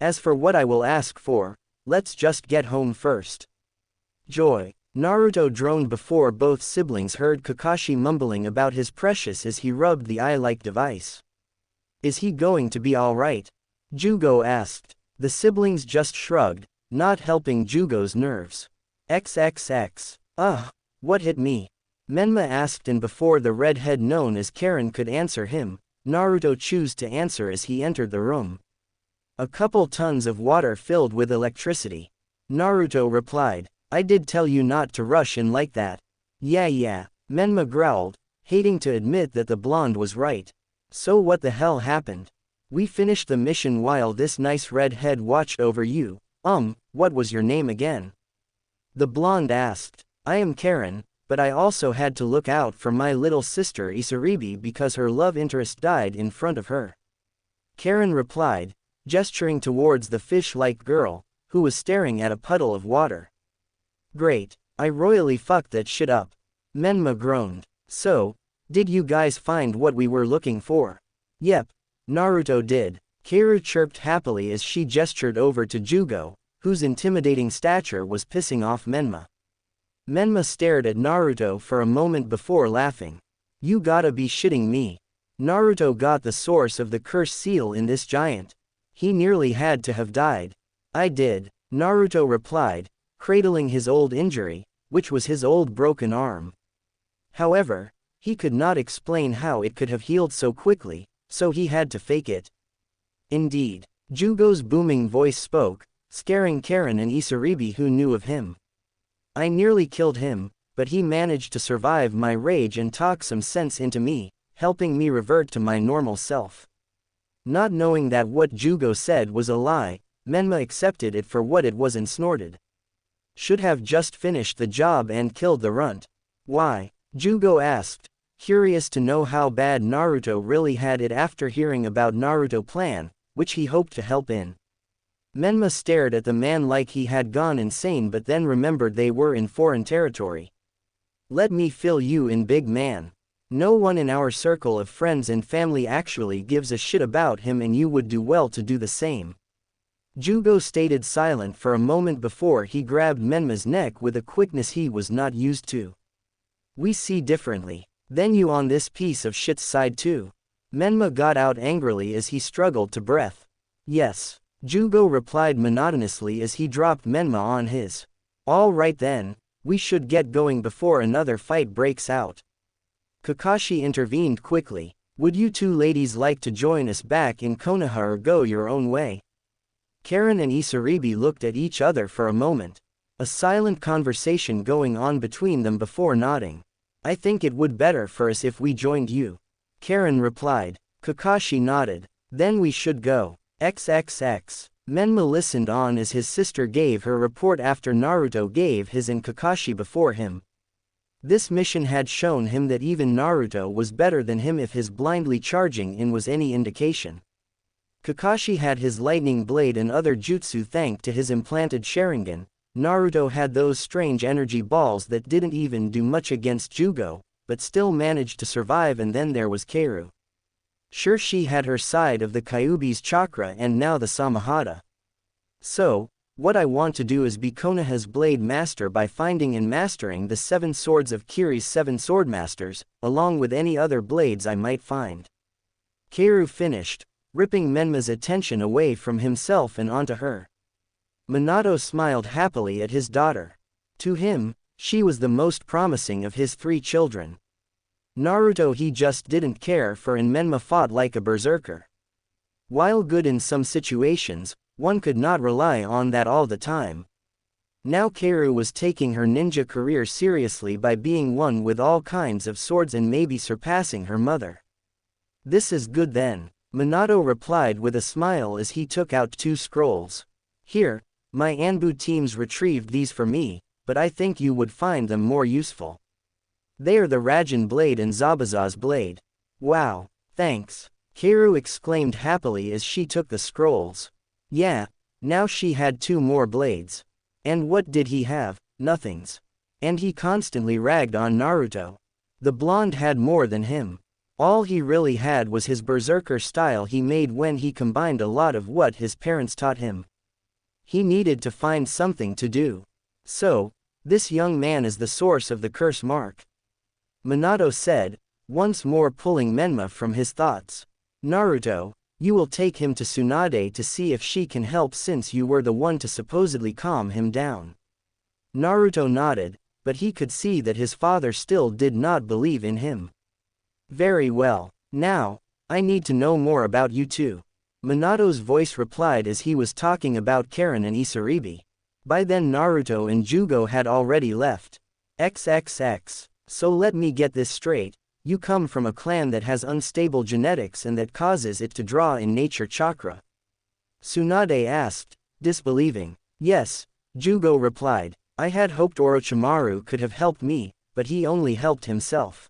As for what I will ask for, let's just get home first. Joy. Naruto droned before both siblings heard Kakashi mumbling about his precious as he rubbed the eye-like device. Is he going to be alright? Jugo asked. The siblings just shrugged, not helping Jugo's nerves. XXX. What hit me? Menma asked, and before the redhead known as Karen could answer him, Naruto chose to answer as he entered the room. A couple tons of water filled with electricity. Naruto replied. I did tell you not to rush in like that. Yeah, Menma growled, hating to admit that the blonde was right. So what the hell happened? We finished the mission while this nice redhead watched over you. What was your name again? The blonde asked. I am Karen, but I also had to look out for my little sister Isaribi because her love interest died in front of her. Karen replied, gesturing towards the fish-like girl, who was staring at a puddle of water. Great, I royally fucked that shit up. Menma groaned. So, did you guys find what we were looking for? Yep, Naruto did. Kaoru chirped happily as she gestured over to Jugo, whose intimidating stature was pissing off Menma. Menma stared at Naruto for a moment before laughing. You gotta be shitting me. Naruto got the source of the curse seal in this giant. He nearly had to have died. I did, Naruto replied, cradling his old injury, which was his old broken arm. However, he could not explain how it could have healed so quickly, so he had to fake it. Indeed, Jugo's booming voice spoke, scaring Karen and Isaribi who knew of him. I nearly killed him, but he managed to survive my rage and talk some sense into me, helping me revert to my normal self. Not knowing that what Jugo said was a lie, Menma accepted it for what it was and snorted. Should have just finished the job and killed the runt. Why? Jugo asked, curious to know how bad Naruto really had it after hearing about Naruto's plan, which he hoped to help in. Menma stared at the man like he had gone insane but then remembered they were in foreign territory. Let me fill you in, big man. No one in our circle of friends and family actually gives a shit about him and you would do well to do the same. Jugo stayed silent for a moment before he grabbed Menma's neck with a quickness he was not used to. We see differently. Then you on this piece of shit's side too? Menma got out angrily as he struggled to breath. Yes, Jugo replied monotonously as he dropped Menma on his. All right then, we should get going before another fight breaks out. Kakashi intervened quickly. Would you two ladies like to join us back in Konoha or go your own way? Karen and Isaribi looked at each other for a moment. A silent conversation going on between them before nodding. I think it would better for us if we joined you. Karen replied. Kakashi nodded. Then we should go. XXX. Menma listened on as his sister gave her report after Naruto gave his and Kakashi before him. This mission had shown him that even Naruto was better than him if his blindly charging in was any indication. Kakashi had his lightning blade and other jutsu thanks to his implanted Sharingan. Naruto had those strange energy balls that didn't even do much against Jugo, but still managed to survive, and then there was Keiru. Sure, she had her side of the Kyuubi's chakra and now the Samahata. So, what I want to do is be Konoha's blade master by finding and mastering the 7 swords of Kiri's 7 swordmasters, along with any other blades I might find. Keiru finished, ripping Menma's attention away from himself and onto her. Minato smiled happily at his daughter. To him, she was the most promising of his 3 children. Naruto he just didn't care for, and Menma fought like a berserker. While good in some situations, one could not rely on that all the time. Now Keiru was taking her ninja career seriously by being one with all kinds of swords and maybe surpassing her mother. This is good then, Minato replied with a smile as he took out 2 scrolls. Here, my Anbu teams retrieved these for me, but I think you would find them more useful. They are the Rajan blade and Zabuza's blade. Wow, thanks, Keiru exclaimed happily as she took the scrolls. Yeah, now she had 2 more blades. And what did he have? Nothings. And he constantly ragged on Naruto. The blonde had more than him. All he really had was his berserker style he made when he combined a lot of what his parents taught him. He needed to find something to do. So, this young man is the source of the curse mark, Minato said, once more pulling Menma from his thoughts. Naruto, you will take him to Tsunade to see if she can help, since you were the one to supposedly calm him down. Naruto nodded, but he could see that his father still did not believe in him. Very well. Now, I need to know more about you too, Minato's voice replied as he was talking about Karen and Isaribi. By then Naruto and Jugo had already left. XXX. So let me get this straight, you come from a clan that has unstable genetics and that causes it to draw in nature chakra? Tsunade asked, disbelieving. Yes, Jugo replied. I had hoped Orochimaru could have helped me, but he only helped himself.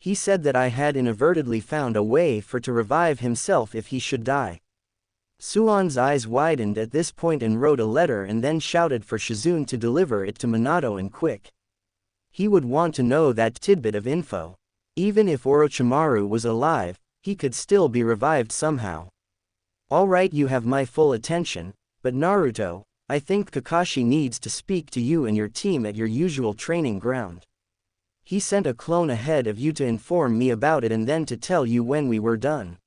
He said that I had inadvertently found a way for to revive himself if he should die. Suon's eyes widened at this point and wrote a letter and then shouted for Shizune to deliver it to Minato and quick. He would want to know that tidbit of info. Even if Orochimaru was alive, he could still be revived somehow. Alright, you have my full attention, but Naruto, I think Kakashi needs to speak to you and your team at your usual training ground. He sent a clone ahead of you to inform me about it and then to tell you when we were done.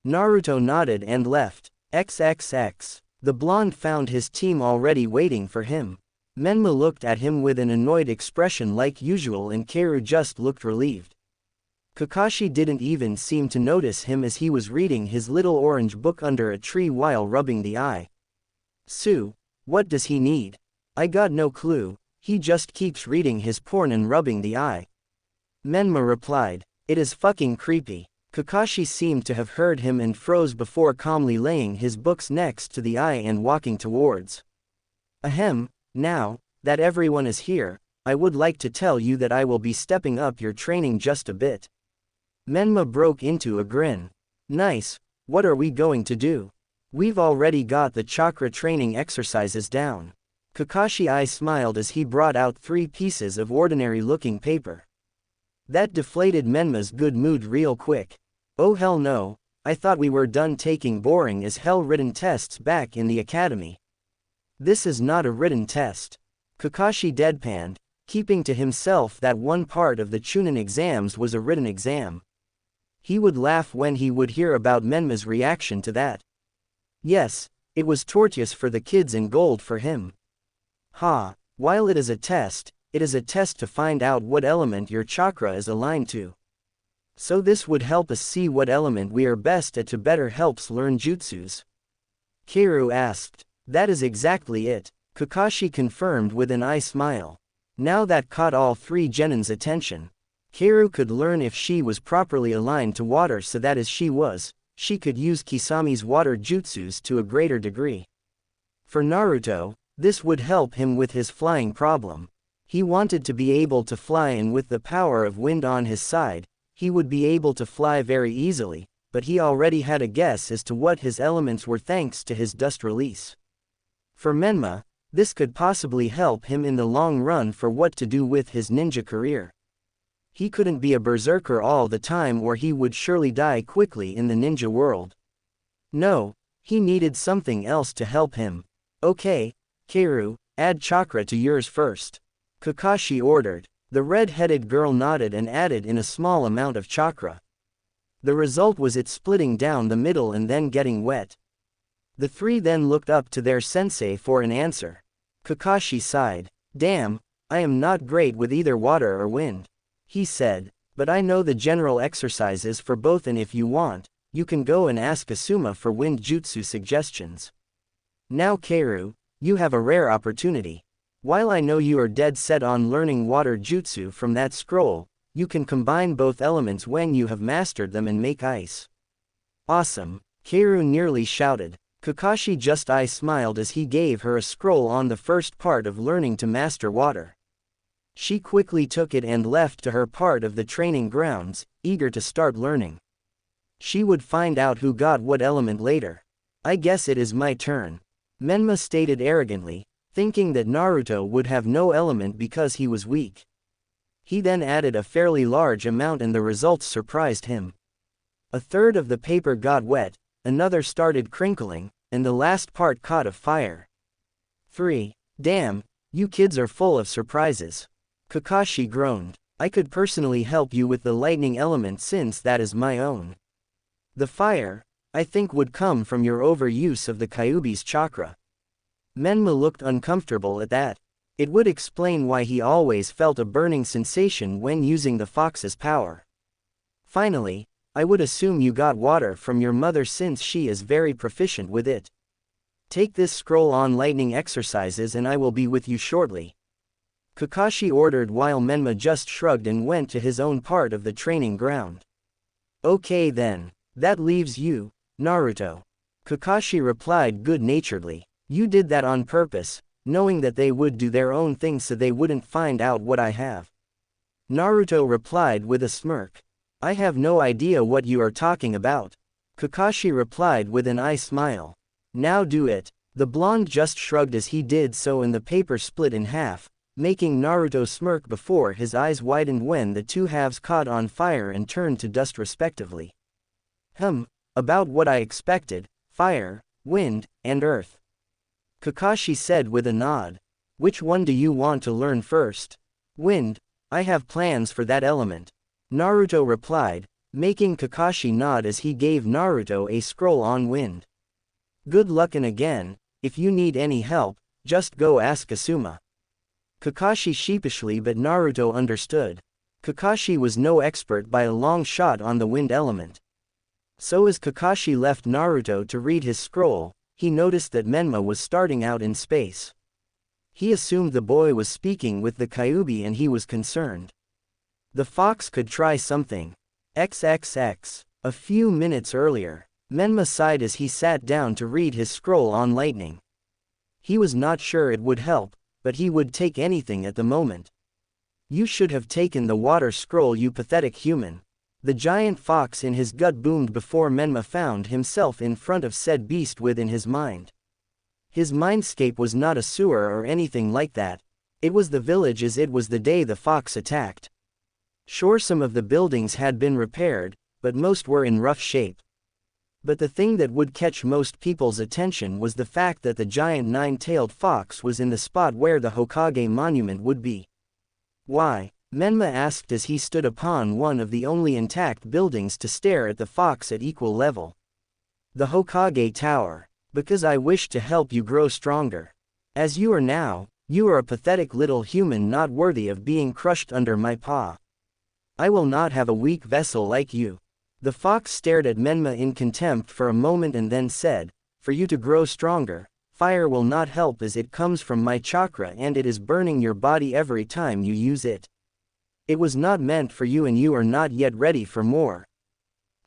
Naruto nodded and left. XXX. The blonde found his team already waiting for him. Menma looked at him with an annoyed expression like usual and Keiru just looked relieved. Kakashi didn't even seem to notice him as he was reading his little orange book under a tree while rubbing the eye. What does he need? I got no clue, he just keeps reading his porn and rubbing the eye. Menma replied. It is fucking creepy. Kakashi seemed to have heard him and froze before calmly laying his books next to the eye and walking towards. Ahem. Now, that everyone is here, I would like to tell you that I will be stepping up your training just a bit. Menma broke into a grin. Nice, what are we going to do? We've already got the chakra training exercises down. Kakashi I smiled as he brought out 3 pieces of ordinary-looking paper. That deflated Menma's good mood real quick. Oh hell no, I thought we were done taking boring as hell written tests back in the academy. This is not a written test. Kakashi deadpanned, keeping to himself that one part of the Chunin exams was a written exam. He would laugh when he would hear about Menma's reaction to that. Yes, it was torturous for the kids and gold for him. While it is a test to find out what element your chakra is aligned to. So this would help us see what element we are best at to better helps learn jutsus. Keiru asked. That is exactly it, Kakashi confirmed with an eye smile. Now that caught all 3 genins' attention. Keiru could learn if she was properly aligned to water, so that as she was, she could use Kisami's water jutsus to a greater degree. For Naruto, this would help him with his flying problem. He wanted to be able to fly, and with the power of wind on his side, he would be able to fly very easily, but he already had a guess as to what his elements were thanks to his dust release. For Menma, this could possibly help him in the long run for what to do with his ninja career. He couldn't be a berserker all the time or he would surely die quickly in the ninja world. No, he needed something else to help him. Okay, Keiru, add chakra to yours first. Kakashi ordered. The red-headed girl nodded and added in a small amount of chakra. The result was it splitting down the middle and then getting wet. The three then looked up to their sensei for an answer. Kakashi sighed. Damn, I am not great with either water or wind, he said, but I know the general exercises for both, and if you want, you can go and ask Asuma for wind jutsu suggestions. Now Keiru, you have a rare opportunity. While I know you are dead set on learning water jutsu from that scroll, you can combine both elements when you have mastered them and make ice. Awesome, Keiru nearly shouted. Kakashi just smiled as he gave her a scroll on the first part of learning to master water. She quickly took it and left to her part of the training grounds, eager to start learning. She would find out who got what element later. I guess it is my turn, Menma stated arrogantly, thinking that Naruto would have no element because he was weak. He then added a fairly large amount and the results surprised him. A third of the paper got wet, another started crinkling, and the last part caught fire. 3. Damn, you kids are full of surprises. Kakashi groaned. I could personally help you with the lightning element since that is my own. The fire, I think, would come from your overuse of the Kyuubi's chakra. Menma looked uncomfortable at that. It would explain why he always felt a burning sensation when using the fox's power. Finally, I would assume you got water from your mother since she is very proficient with it. Take this scroll on lightning exercises and I will be with you shortly, Kakashi ordered while Menma just shrugged and went to his own part of the training ground. Okay then, that leaves you, Naruto. Kakashi replied good-naturedly. You did that on purpose, knowing that they would do their own thing so they wouldn't find out what I have. Naruto replied with a smirk. I have no idea what you are talking about. Kakashi replied with an smile. Now do it. The blonde just shrugged as he did so and the paper split in half, making Naruto smirk before his eyes widened when the two halves caught on fire and turned to dust respectively. About what I expected, fire, wind, and earth, Kakashi said with a nod. Which one do you want to learn first? Wind, I have plans for that element, Naruto replied, making Kakashi nod as he gave Naruto a scroll on wind. Good luck, and again, if you need any help, just go ask Asuma. Kakashi sheepishly, but Naruto understood. Kakashi was no expert by a long shot on the wind element. So as Kakashi left Naruto to read his scroll, he noticed that Menma was starting out in space. He assumed the boy was speaking with the Kyuubi and he was concerned. The fox could try something. XXX. A few minutes earlier, Menma sighed as he sat down to read his scroll on lightning. He was not sure it would help, but he would take anything at the moment. You should have taken the water scroll, you pathetic human. The giant fox in his gut boomed before Menma found himself in front of said beast within his mind. His mindscape was not a sewer or anything like that. It was the village as it was the day the fox attacked. Sure, some of the buildings had been repaired, but most were in rough shape. But the thing that would catch most people's attention was the fact that the giant nine-tailed fox was in the spot where the Hokage monument would be. Why? Menma asked as he stood upon one of the only intact buildings to stare at the fox at equal level. The Hokage Tower. Because I wish to help you grow stronger. As you are now, you are a pathetic little human not worthy of being crushed under my paw. I will not have a weak vessel like you. The fox stared at Menma in contempt for a moment and then said, for you to grow stronger, fire will not help as it comes from my chakra and it is burning your body every time you use it. It was not meant for you and you are not yet ready for more.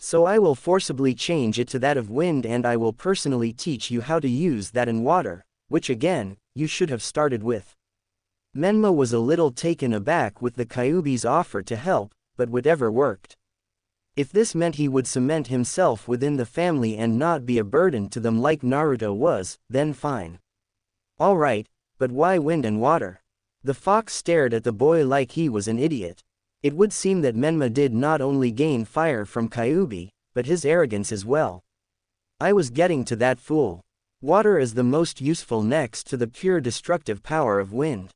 So I will forcibly change it to that of wind, and I will personally teach you how to use that in water, which again, you should have started with. Menma was a little taken aback with the Kyuubi's offer to help, but whatever worked. If this meant he would cement himself within the family and not be a burden to them like Naruto was, then fine. Alright, but why wind and water? The fox stared at the boy like he was an idiot. It would seem that Menma did not only gain fire from Kyuubi, but his arrogance as well. I was getting to that fool. Water is the most useful next to the pure destructive power of wind.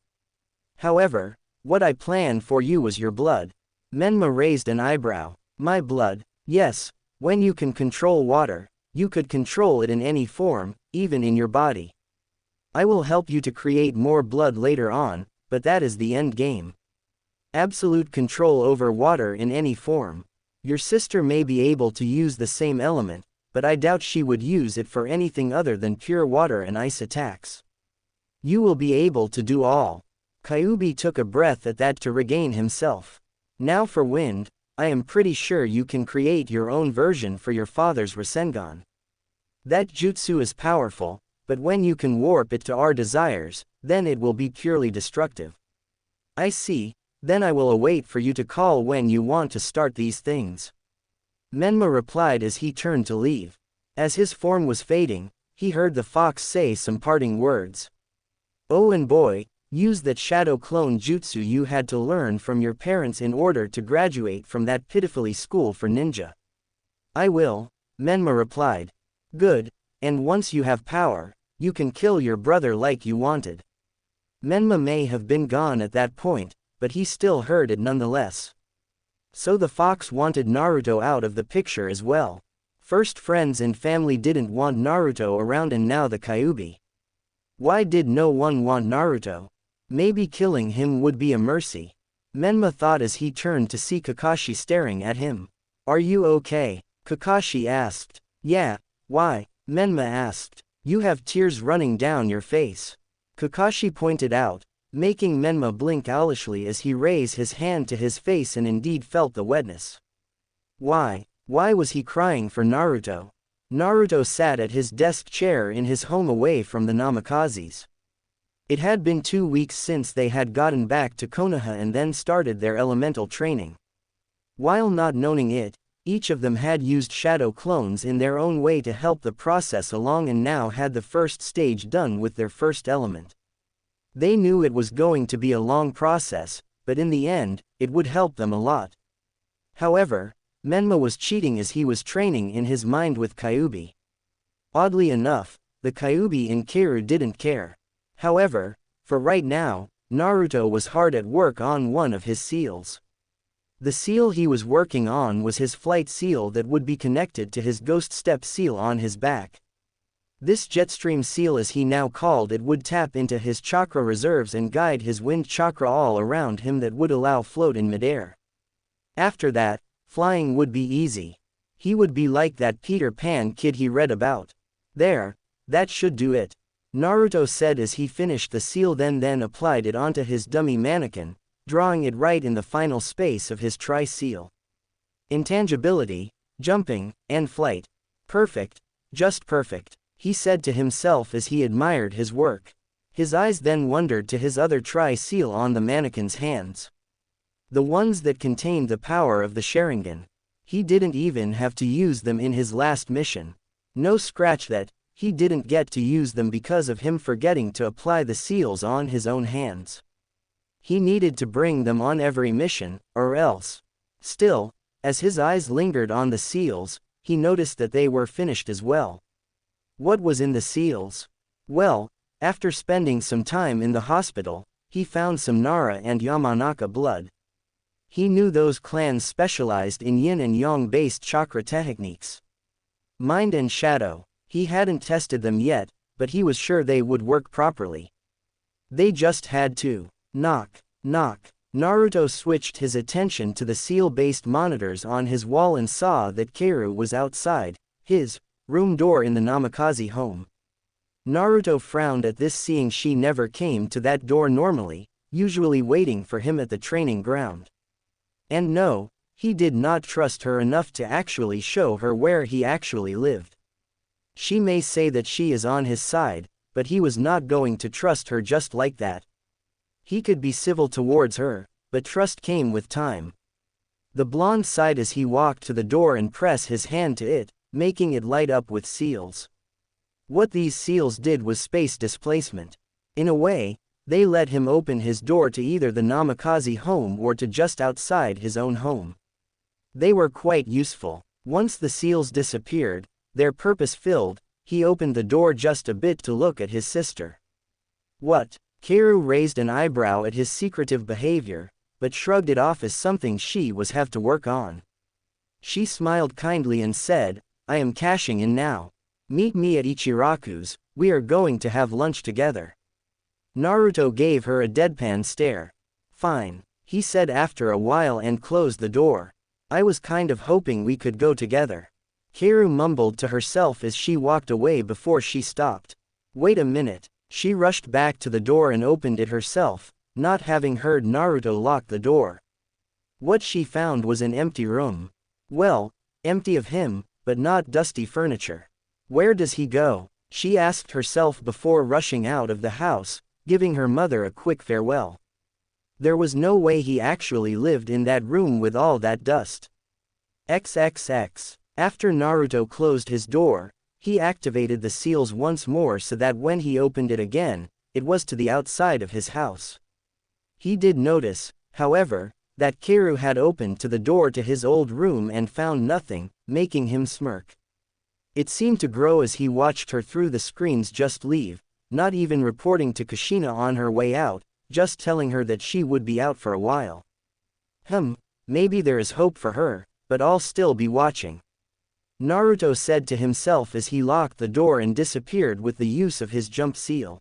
However, what I planned for you was your blood. Menma raised an eyebrow. My blood? Yes, when you can control water, you could control it in any form, even in your body. I will help you to create more blood later on, but that is the end game. Absolute control over water in any form. Your sister may be able to use the same element, but I doubt she would use it for anything other than pure water and ice attacks. You will be able to do all. Kyuubi took a breath at that to regain himself. Now for wind, I am pretty sure you can create your own version for your father's Rasengan. That jutsu is powerful, but when you can warp it to our desires, then it will be purely destructive. I see. Then I will await for you to call when you want to start these things. Menma replied as he turned to leave. As his form was fading, he heard the fox say some parting words. Oh, and boy, use that shadow clone jutsu you had to learn from your parents in order to graduate from that pitifully school for ninja. I will, Menma replied. Good, and once you have power, you can kill your brother like you wanted. Menma may have been gone at that point, but he still heard it nonetheless. So the fox wanted Naruto out of the picture as well. First friends and family didn't want Naruto around, and now the Kyuubi. Why did no one want Naruto? Maybe killing him would be a mercy. Menma thought as he turned to see Kakashi staring at him. Are you okay? Kakashi asked. Yeah, why? Menma asked. You have tears running down your face. Kakashi pointed out, making Menma blink owlishly as he raised his hand to his face and indeed felt the wetness. Why was he crying for Naruto? Naruto sat at his desk chair in his home away from the Namakazes. It had been 2 weeks since they had gotten back to Konoha and then started their elemental training. While not knowing it, each of them had used shadow clones in their own way to help the process along and now had the first stage done with their first element. They knew it was going to be a long process, but in the end, it would help them a lot. However, Menma was cheating as he was training in his mind with Kyuubi. Oddly enough, the Kyuubi in Keiru didn't care. However, for right now, Naruto was hard at work on one of his seals. The seal he was working on was his flight seal that would be connected to his ghost step seal on his back. This jetstream seal, as he now called it, would tap into his chakra reserves and guide his wind chakra all around him that would allow float in midair. After that, flying would be easy. He would be like that Peter Pan kid he read about. There, that should do it, Naruto said as he finished the seal, then applied it onto his dummy mannequin, drawing it right in the final space of his tri-seal. Intangibility, jumping, and flight. Perfect, just perfect, he said to himself as he admired his work. His eyes then wandered to his other tri-seal on the mannequin's hands. The ones that contained the power of the Sharingan. He didn't even have to use them in his last mission. No, scratch that, he didn't get to use them because of him forgetting to apply the seals on his own hands. He needed to bring them on every mission, or else. Still, as his eyes lingered on the seals, he noticed that they were finished as well. What was in the seals? Well, after spending some time in the hospital, he found some Nara and Yamanaka blood. He knew those clans specialized in yin and yang based chakra techniques. Mind and shadow, he hadn't tested them yet, but he was sure they would work properly. They just had to. Knock, knock. Naruto switched his attention to the seal-based monitors on his wall and saw that Keiru was outside his room door in the Namikaze home. Naruto frowned at this, seeing she never came to that door normally, usually waiting for him at the training ground. And no, He did not trust her enough to actually show her where he actually lived. She may say that she is on his side, but he was not going to trust her just like that. He could be civil towards her, but trust came with time. The blonde sighed as he walked to the door and pressed his hand to it, making it light up with seals. What these seals did was space displacement. In a way, they let him open his door to either the Namikaze home or to just outside his own home. They were quite useful. Once the seals disappeared, their purpose filled, he opened the door just a bit to look at his sister. What? Kaoru raised an eyebrow at his secretive behavior, but shrugged it off as something she was have to work on. She smiled kindly and said, I am cashing in now. Meet me at Ichiraku's, we are going to have lunch together. Naruto gave her a deadpan stare. Fine, he said after a while and closed the door. I was kind of hoping we could go together. Kaoru mumbled to herself as she walked away before she stopped. Wait a minute, she rushed back to the door and opened it herself, not having heard Naruto lock the door. What she found was an empty room. Well, empty of him, but not dusty furniture. Where does he go? She asked herself before rushing out of the house, giving her mother a quick farewell. There was no way he actually lived in that room with all that dust. XXX. After Naruto closed his door, he activated the seals once more so that when he opened it again, it was to the outside of his house. He did notice, however, that Kaoru had opened to the door to his old room and found nothing, making him smirk. It seemed to grow as he watched her through the screens just leave, not even reporting to Kushina on her way out, just telling her that she would be out for a while. Maybe there is hope for her, but I'll still be watching. Naruto said to himself as he locked the door and disappeared with the use of his jump seal.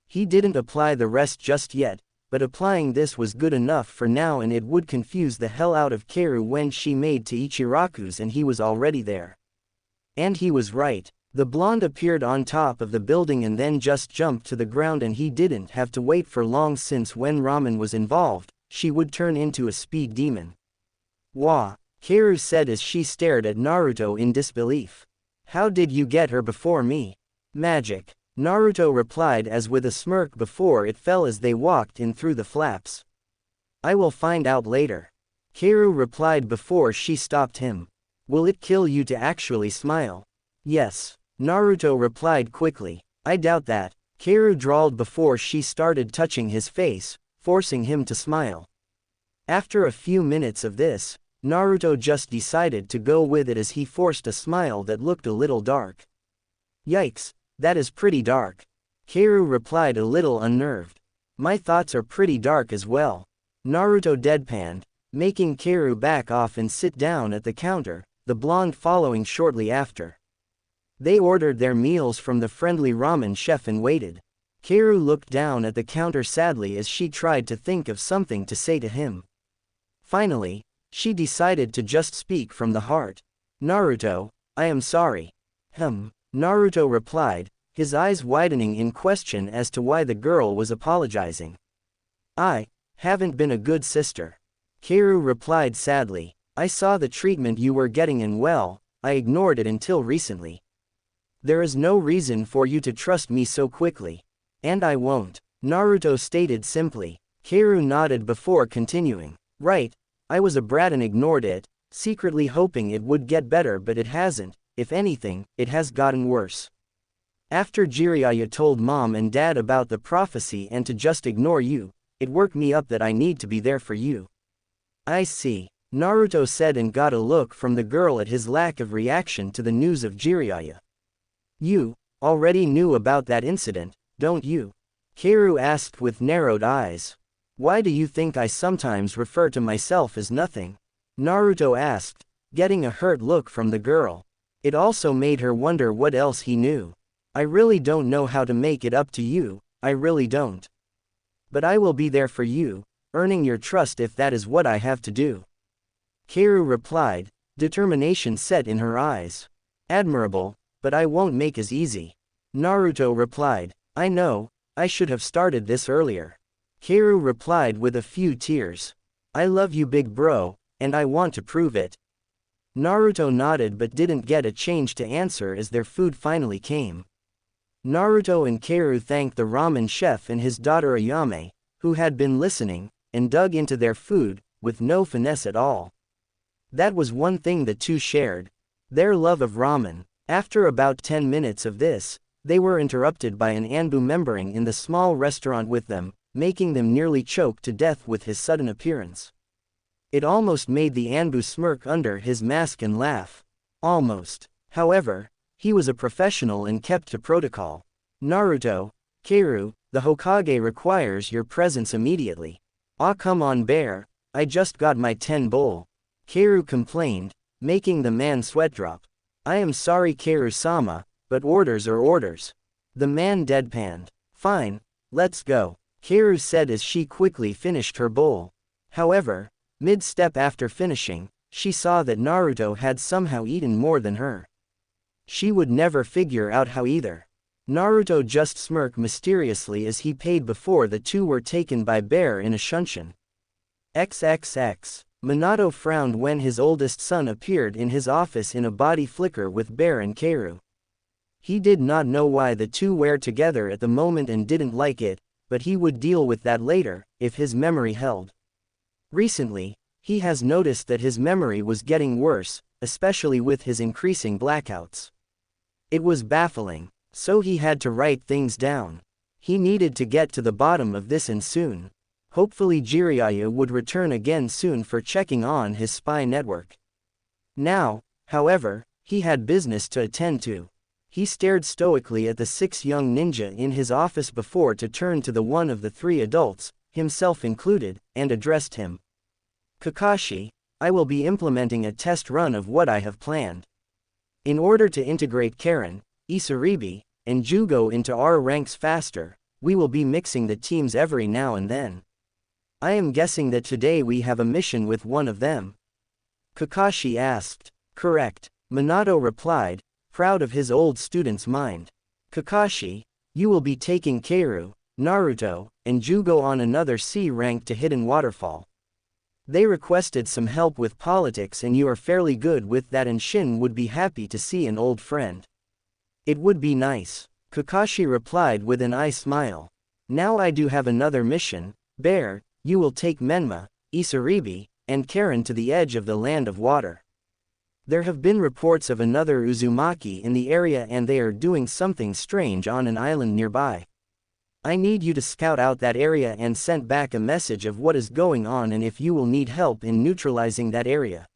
He didn't apply the rest just yet, but applying this was good enough for now and it would confuse the hell out of Kaoru when she made to Ichiraku's and he was already there. And he was right. The blonde appeared on top of the building and then just jumped to the ground and he didn't have to wait for long since when ramen was involved, she would turn into a speed demon. Wah! Kaoru said as she stared at Naruto in disbelief. How did you get her before me? Magic. Naruto replied as with a smirk before it fell as they walked in through the flaps. I will find out later. Kaoru replied before she stopped him. Will it kill you to actually smile? Yes. Naruto replied quickly. I doubt that. Kaoru drawled before she started touching his face, forcing him to smile. After a few minutes of this, Naruto just decided to go with it as he forced a smile that looked a little dark. Yikes, that is pretty dark. Kaoru replied a little unnerved. My thoughts are pretty dark as well. Naruto deadpanned, making Kaoru back off and sit down at the counter, the blonde following shortly after. They ordered their meals from the friendly ramen chef and waited. Kaoru looked down at the counter sadly as she tried to think of something to say to him. Finally, she decided to just speak from the heart. Naruto, I am sorry. Naruto replied, his eyes widening in question as to why the girl was apologizing. I haven't been a good sister. Kaoru replied sadly. I saw the treatment you were getting and well, I ignored it until recently. There is no reason for you to trust me so quickly. And I won't. Naruto stated simply. Kaoru nodded before continuing. Right. I was a brat and ignored it, secretly hoping it would get better but it hasn't, if anything, it has gotten worse. After Jiraiya told mom and dad about the prophecy and to just ignore you, it worked me up that I need to be there for you. I see. Naruto said and got a look from the girl at his lack of reaction to the news of Jiraiya. You already knew about that incident, don't you? Kaoru asked with narrowed eyes. Why do you think I sometimes refer to myself as nothing? Naruto asked, getting a hurt look from the girl. It also made her wonder what else he knew. I really don't know how to make it up to you, I really don't. But I will be there for you, earning your trust if that is what I have to do. Kaoru replied, determination set in her eyes. Admirable, but I won't make as easy. Naruto replied, I know, I should have started this earlier. Kaoru replied with a few tears. I love you big bro, and I want to prove it. Naruto nodded but didn't get a change to answer as their food finally came. Naruto and Keiru thanked the ramen chef and his daughter Ayame, who had been listening, and dug into their food, with no finesse at all. That was one thing the two shared: their love of ramen. After about 10 minutes of this, they were interrupted by an Anbu membering in the small restaurant with them, making them nearly choke to death with his sudden appearance. It almost made the Anbu smirk under his mask and laugh. Almost. However, he was a professional and kept to protocol. Naruto, Keiru, the Hokage requires your presence immediately. Ah, come on, bear, I just got my 10 bowl. Keiru complained, making the man sweat drop. I am sorry, Keiru-sama, but orders are orders. The man deadpanned. Fine, let's go, Keiru said as she quickly finished her bowl. However, mid-step after finishing, she saw that Naruto had somehow eaten more than her. She would never figure out how either. Naruto just smirked mysteriously as he paid before the two were taken by Bear in a shunshin. XXX. Minato frowned when his oldest son appeared in his office in a body flicker with Bear and Keiru. He did not know why the two were together at the moment and didn't like it, but he would deal with that later, if his memory held. Recently, he has noticed that his memory was getting worse, especially with his increasing blackouts. It was baffling, so he had to write things down. He needed to get to the bottom of this and soon. Hopefully Jiraiya would return again soon for checking on his spy network. Now, however, he had business to attend to. He stared stoically at the 6 young ninja in his office before to turn to the one of the 3 adults, himself included, and addressed him. Kakashi, I will be implementing a test run of what I have planned. In order to integrate Karen, Isaribi, and Jugo into our ranks faster, we will be mixing the teams every now and then. I am guessing that today we have a mission with one of them. Kakashi asked. Correct, Minato replied, proud of his old student's mind. Kakashi, you will be taking Keiru, Naruto, and Jugo on another C rank to Hidden Waterfall. They requested some help with politics and you are fairly good with that, and Shin would be happy to see an old friend. It would be nice, Kakashi replied with an eye smile. Now I do have another mission, Bear, you will take Menma, Isaribi, and Karen to the edge of the Land of Water. There have been reports of another Uzumaki in the area and they are doing something strange on an island nearby. I need you to scout out that area and send back a message of what is going on and if you will need help in neutralizing that area.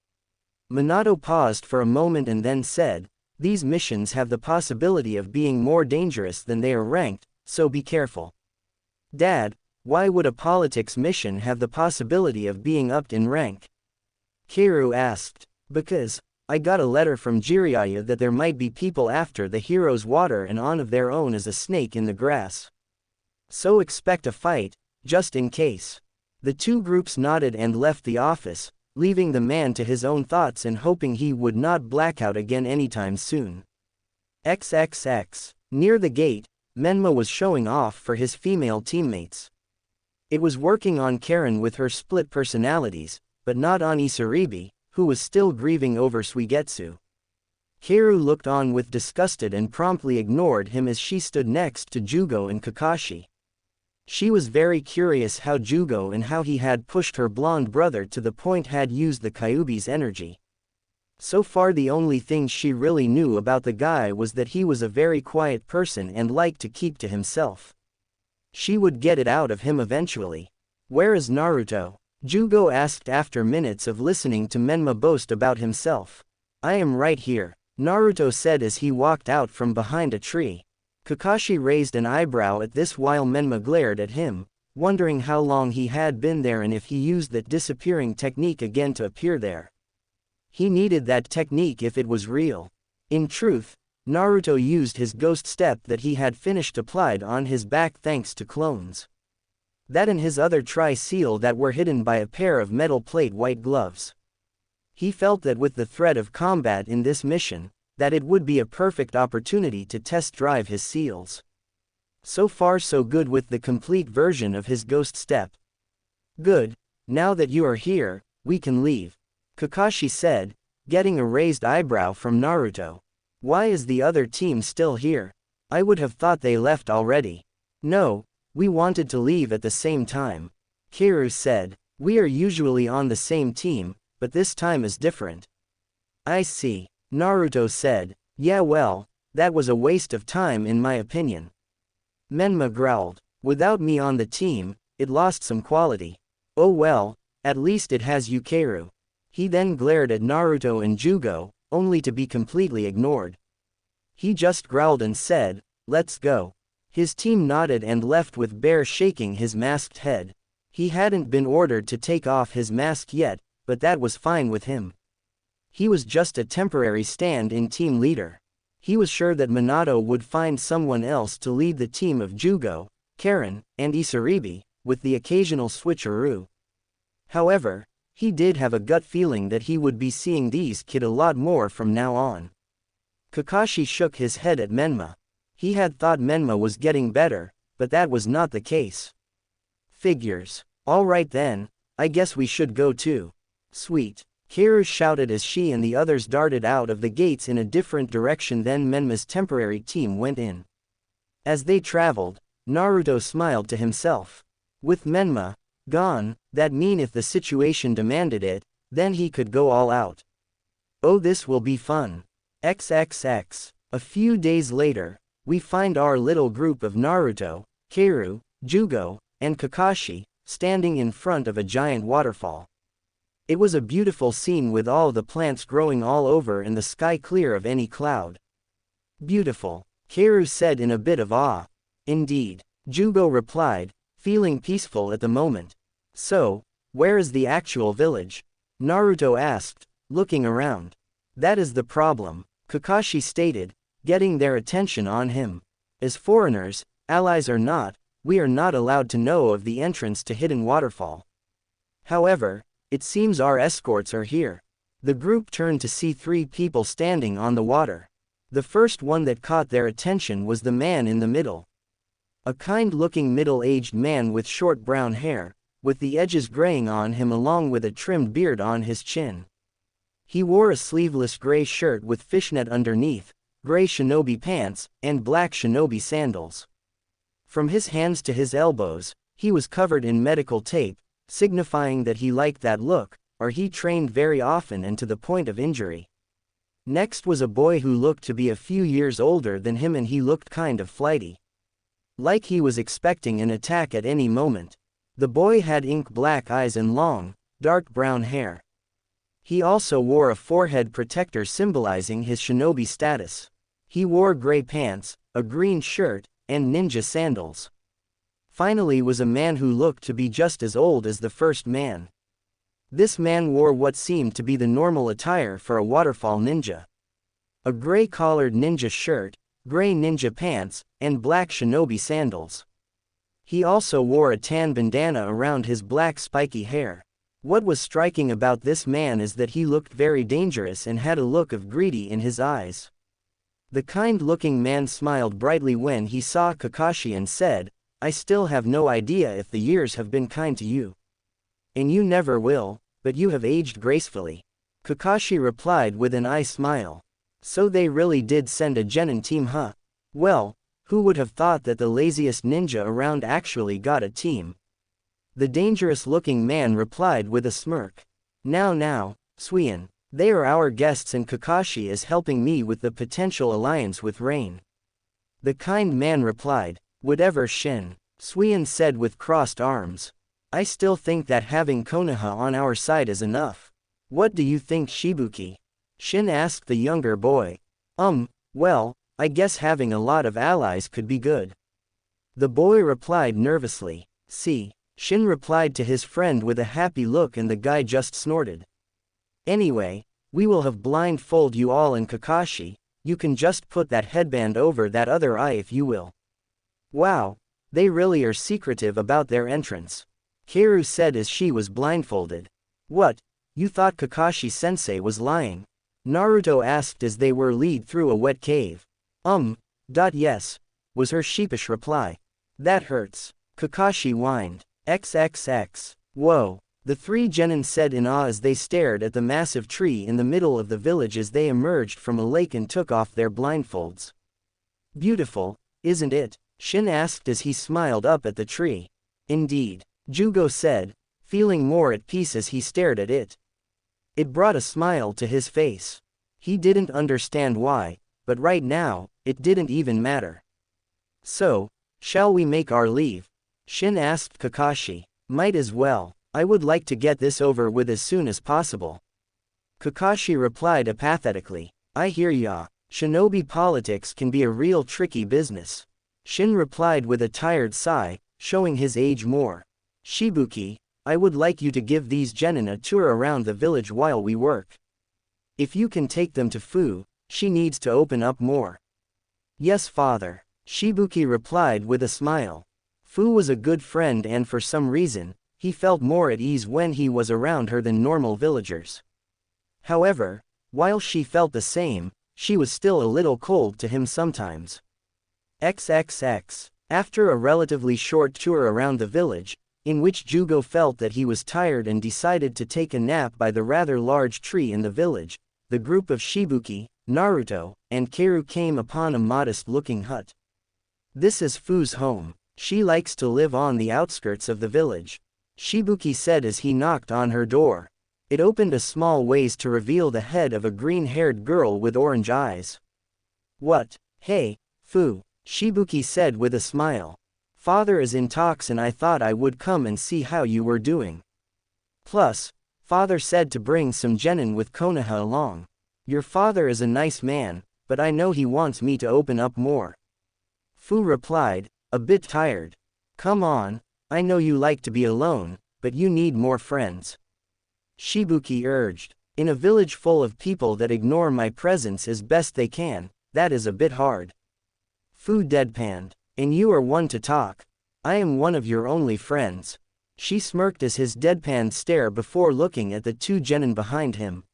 Minato paused for a moment and then said, these missions have the possibility of being more dangerous than they are ranked, so be careful. Dad, why would a politics mission have the possibility of being upped in rank? Keiru asked. Because, I got a letter from Jiraiya that there might be people after the hero's water and on of their own as a snake in the grass. So expect a fight, just in case. The two groups nodded and left the office, leaving the man to his own thoughts and hoping he would not black out again anytime soon. XXX. Near the gate, Menma was showing off for his female teammates. It was working on Karen with her split personalities, but not on Isaribi, who was still grieving over Suigetsu. Keiru looked on with disgusted and promptly ignored him as she stood next to Jugo and Kakashi. She was very curious how Jugo and how he had pushed her blonde brother to the point had used the Kyuubi's energy. So far the only thing she really knew about the guy was that he was a very quiet person and liked to keep to himself. She would get it out of him eventually. Where is Naruto? Jugo asked after minutes of listening to Menma boast about himself. I am right here, Naruto said as he walked out from behind a tree. Kakashi raised an eyebrow at this while Menma glared at him, wondering how long he had been there and if he used that disappearing technique again to appear there. He needed that technique if it was real. In truth, Naruto used his ghost step that he had finished applied on his back thanks to clones. That and his other tri-seal that were hidden by a pair of metal plate white gloves. He felt that with the threat of combat in this mission, that it would be a perfect opportunity to test drive his seals. So far so good with the complete version of his ghost step. Good, now that you are here, we can leave, Kakashi said, getting a raised eyebrow from Naruto. Why is the other team still here? I would have thought they left already. No, we wanted to leave at the same time. Kiru said, we are usually on the same team, but this time is different. I see. Naruto said, yeah well, that was a waste of time in my opinion. Menma growled, without me on the team, it lost some quality. Oh well, at least it has Yukiru. He then glared at Naruto and Jugo, only to be completely ignored. He just growled and said, let's go. His team nodded and left with Bear shaking his masked head. He hadn't been ordered to take off his mask yet, but that was fine with him. He was just a temporary stand-in team leader. He was sure that Minato would find someone else to lead the team of Jugo, Karen, and Isaribi, with the occasional switcheroo. However, he did have a gut feeling that he would be seeing these kids a lot more from now on. Kakashi shook his head at Menma. He had thought Menma was getting better, but that was not the case. Figures. Alright then, I guess we should go too. Sweet. Kiru shouted as she and the others darted out of the gates in a different direction than Menma's temporary team went in. As they traveled, Naruto smiled to himself. With Menma gone, that mean if the situation demanded it, then he could go all out. Oh, this will be fun. XXX. A few days later, we find our little group of Naruto, Kiru, Jugo, and Kakashi, standing in front of a giant waterfall. It was a beautiful scene with all the plants growing all over and the sky clear of any cloud. Beautiful, Kiru said in a bit of awe. Indeed, Jugo replied, feeling peaceful at the moment. So, where is the actual village? Naruto asked, looking around. That is the problem, Kakashi stated, getting their attention on him. As foreigners, allies or not, we are not allowed to know of the entrance to Hidden Waterfall. However, it seems our escorts are here. The group turned to see three people standing on the water. The first one that caught their attention was the man in the middle. A kind-looking middle-aged man with short brown hair, with the edges graying on him along with a trimmed beard on his chin. He wore a sleeveless gray shirt with fishnet underneath, gray shinobi pants, and black shinobi sandals. From his hands to his elbows, he was covered in medical tape, signifying that he liked that look, or he trained very often and to the point of injury. Next was a boy who looked to be a few years older than him and he looked kind of flighty. Like he was expecting an attack at any moment. The boy had ink black eyes and long, dark brown hair. He also wore a forehead protector symbolizing his shinobi status. He wore gray pants, a green shirt, and ninja sandals. Finally was a man who looked to be just as old as the first man. This man wore what seemed to be the normal attire for a waterfall ninja. A gray-collared ninja shirt, gray ninja pants, and black shinobi sandals. He also wore a tan bandana around his black spiky hair. What was striking about this man is that he looked very dangerous and had a look of greedy in his eyes. The kind-looking man smiled brightly when he saw Kakashi and said, I still have no idea if the years have been kind to you. And you never will, but you have aged gracefully. Kakashi replied with an eye smile. So they really did send a genin team, huh? Well, who would have thought that the laziest ninja around actually got a team? The dangerous-looking man replied with a smirk. Now, Suian, they are our guests and Kakashi is helping me with the potential alliance with Rain. The kind man replied. Whatever Shin, Suian said with crossed arms. I still think that having Konoha on our side is enough. What do you think, Shibuki? Shin asked the younger boy. Well, I guess having a lot of allies could be good. The boy replied nervously. See, Shin replied to his friend with a happy look and the guy just snorted. Anyway, we will have blindfold you all and Kakashi, you can just put that headband over that other eye if you will. Wow, they really are secretive about their entrance. Kiru said as she was blindfolded. What, you thought Kakashi-sensei was lying? Naruto asked as they were led through a wet cave. Yes, was her sheepish reply. That hurts. Kakashi whined. XXX. Whoa, The three genin said in awe as they stared at the massive tree in the middle of the village as they emerged from a lake and took off their blindfolds. Beautiful, isn't it? Shin asked as he smiled up at the tree. Indeed, Jugo said, feeling more at peace as he stared at it. It brought a smile to his face. He didn't understand why, but right now, it didn't even matter. So, shall we make our leave? Shin asked Kakashi. Might as well. I would like to get this over with as soon as possible. Kakashi replied apathetically. I hear ya. Shinobi politics can be a real tricky business. Shin replied with a tired sigh, showing his age more. Shibuki, I would like you to give these genin a tour around the village while we work. If you can take them to Fu, she needs to open up more. Yes, father. Shibuki replied with a smile. Fu was a good friend and for some reason, he felt more at ease when he was around her than normal villagers. However, while she felt the same, she was still a little cold to him sometimes. XXX. After a relatively short tour around the village, in which Jugo felt that he was tired and decided to take a nap by the rather large tree in the village, the group of Shibuki, Naruto, and Keiru came upon a modest-looking hut. This is Fu's home. She likes to live on the outskirts of the village, Shibuki said as he knocked on her door. It opened a small ways to reveal the head of a green-haired girl with orange eyes. What? Hey, Fu, Shibuki said with a smile. Father is in talks and I thought I would come and see how you were doing. Plus, father said to bring some genin with Konoha along. Your father is a nice man, but I know he wants me to open up more. Fu replied, a bit tired. Come on, I know you like to be alone, but you need more friends. Shibuki urged. In a village full of people that ignore my presence as best they can, that is a bit hard. Fu deadpanned. And you are one to talk. I am one of your only friends. She smirked as his deadpan stare before looking at the two genin behind him.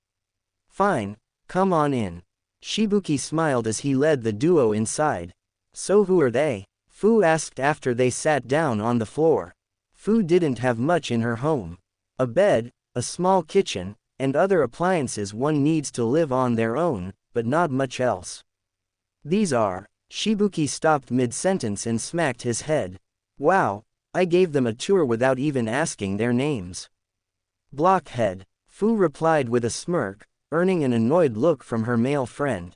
Fine, come on in. Shibuki smiled as he led the duo inside. So who are they? Fu asked after they sat down on the floor. Fu didn't have much in her home. A bed, a small kitchen, and other appliances one needs to live on their own, but not much else. These are. Shibuki stopped mid-sentence and smacked his head. Wow, I gave them a tour without even asking their names. Blockhead, Fu replied with a smirk, earning an annoyed look from her male friend.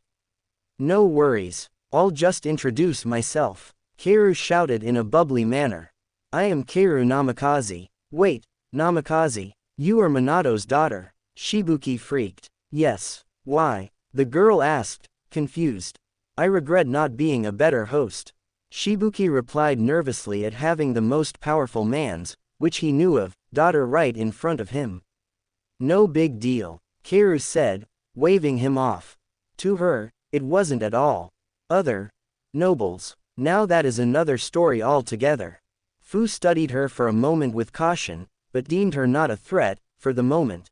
No worries, I'll just introduce myself. Keiru shouted in a bubbly manner. I am Keiru Namikaze. Wait, Namikaze, you are Minato's daughter. Shibuki freaked. Yes, why? The girl asked, confused. I regret not being a better host. Shibuki replied nervously at having the most powerful man's, which he knew of, daughter right in front of him. No big deal, Keiru said, waving him off. To her, it wasn't at all. Other nobles. Now that is another story altogether. Fu studied her for a moment with caution, but deemed her not a threat, for the moment.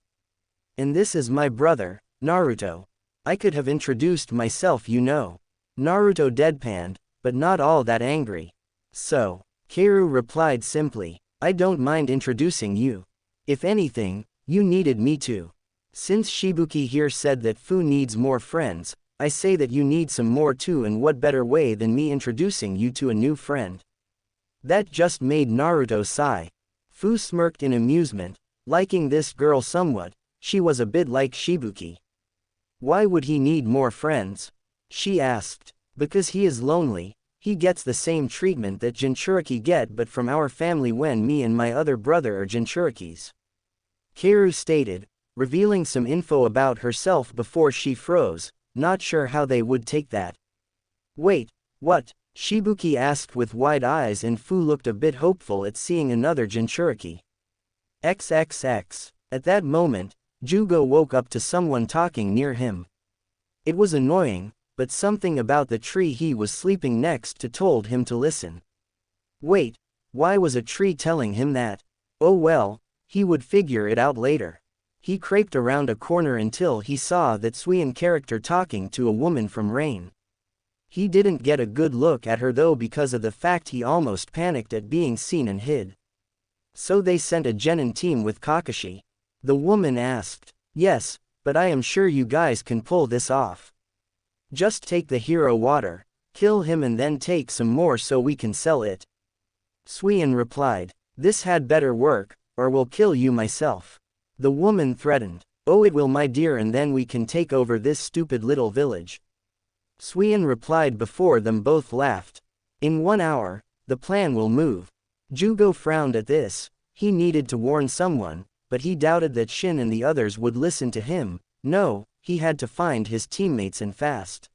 And this is my brother, Naruto. I could have introduced myself, you know. Naruto deadpanned, but not all that angry. So, Keiru replied simply, I don't mind introducing you. If anything, you needed me to. Since Shibuki here said that Fu needs more friends, I say that you need some more too, and what better way than me introducing you to a new friend. That just made Naruto sigh. Fu smirked in amusement, liking this girl somewhat. She was a bit like Shibuki. Why would he need more friends? She asked. Because he is lonely. He gets the same treatment that Jinchuriki get but from our family when me and my other brother are Jinchurikis. Keiru stated, revealing some info about herself before she froze, not sure how they would take that. Wait, what? Shibuki asked with wide eyes, and Fu looked a bit hopeful at seeing another Jinchuriki. XXX. At that moment, Jugo woke up to someone talking near him. It was annoying, but something about the tree he was sleeping next to told him to listen. Wait, why was a tree telling him that? Oh well, he would figure it out later. He crept around a corner until he saw that Suian character talking to a woman from Rain. He didn't get a good look at her though because of the fact he almost panicked at being seen and hid. So they sent a genin team with Kakashi. The woman asked. Yes, but I am sure you guys can pull this off. Just take the hero water, kill him and then take some more so we can sell it. Suian replied. This had better work, or will kill you myself. The woman threatened. Oh, it will, my dear, and then we can take over this stupid little village. Suian replied before them both laughed. In 1 hour, the plan will move. Jugo frowned at this. He needed to warn someone, but he doubted that Shin and the others would listen to him. No, he had to find his teammates and fast.